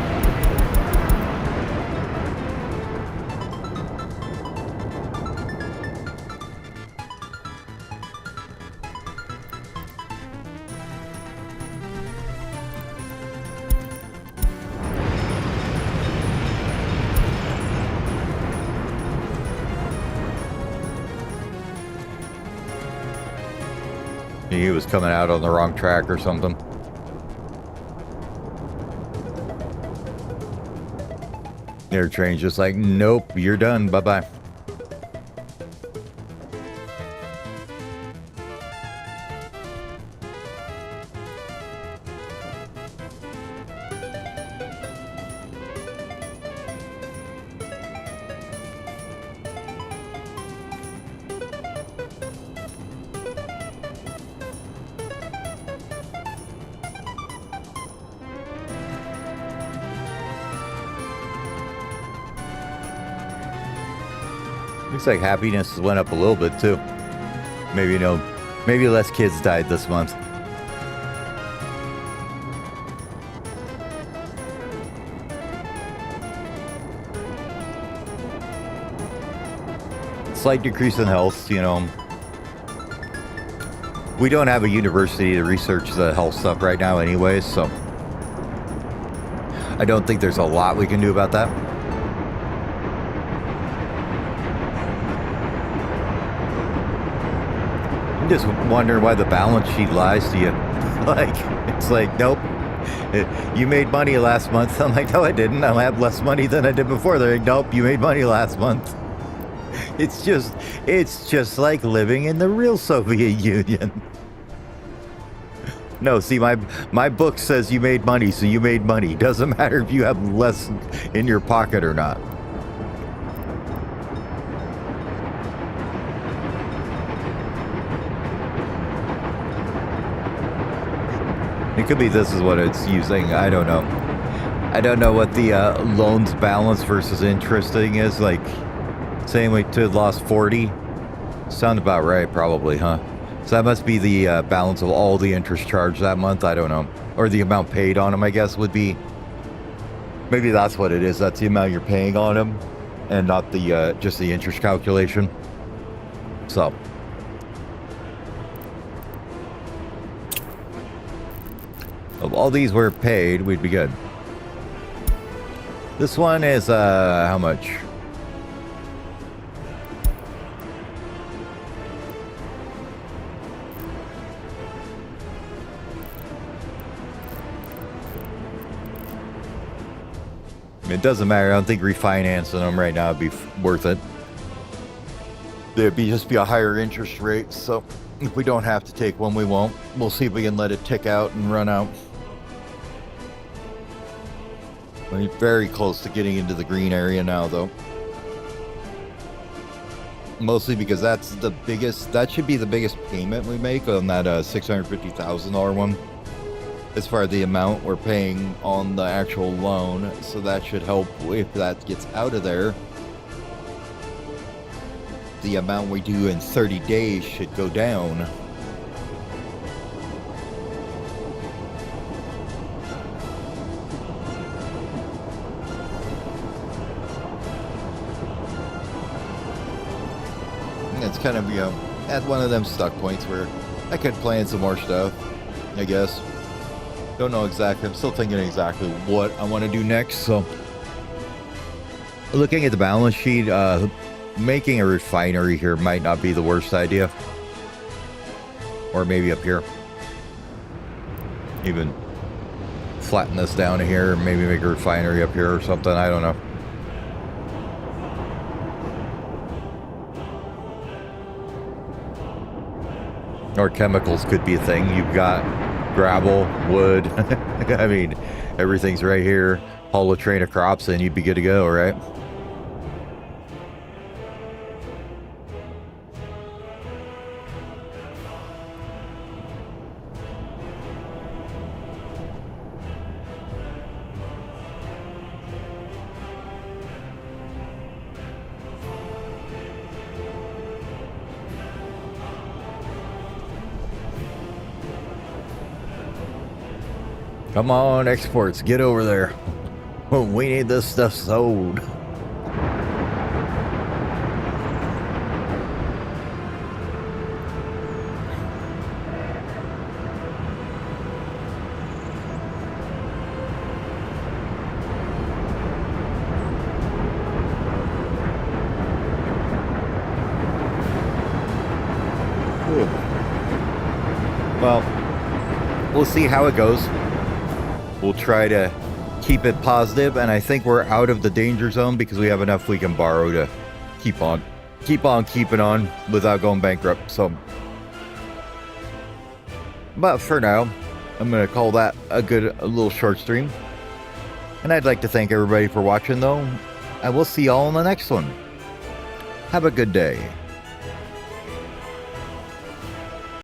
He was coming out on the wrong track or something. Air train's just like, nope, you're done, bye-bye. Looks like happiness went up a little bit too. Maybe, you know, maybe less kids died this month. Slight decrease in health, you know. We don't have a university to research the health stuff right now anyways, so I don't think there's a lot we can do about that. I'm just wondering why the balance sheet lies to you. Like, it's like, nope, you made money last month. I'm like, no, I didn't. I have less money than I did before. They're like, nope, you made money last month. It's just like living in the real Soviet Union. No, see, my book says you made money, so you made money. Doesn't matter if you have less in your pocket or not. It could be this is what it's using. I don't know. I don't know what the loans balance versus interesting is. Like, saying we lost 40. Sounds about right, probably, huh? So that must be the balance of all the interest charged that month. I don't know. Or the amount paid on them, I guess, would be. Maybe that's what it is. That's the amount you're paying on them, and not the just the interest calculation. So. If all these were paid, we'd be good. This one is, how much? It doesn't matter. I don't think refinancing them right now would be worth it. There'd just be a higher interest rate, so if we don't have to take one, we won't. We'll see if we can let it tick out and run out. We're very close to getting into the green area now, though. Mostly because that's the biggest, that should be the biggest payment we make on that $650,000 one. As far as the amount we're paying on the actual loan. So that should help if that gets out of there. The amount we do in 30 days should go down. It's kind of, you know, at one of them stuck points where I could plan some more stuff, I guess. Don't know exactly. I'm still thinking exactly what I want to do next. So, looking at the balance sheet, making a refinery here might not be the worst idea. Or maybe up here. Even flatten this down here, maybe make a refinery up here or something. I don't know. Or chemicals could be a thing. You've got gravel, wood. I mean, everything's right here. Haul a train of crops and you'd be good to go, right? Come on, exports, get over there. We need this stuff sold. Well, we'll see how it goes. We'll try to keep it positive, and I think we're out of the danger zone because we have enough we can borrow to keep on keeping on without going bankrupt. So, but for now, I'm going to call that a little short stream. And I'd like to thank everybody for watching, though, and we'll see y'all in the next one. Have a good day.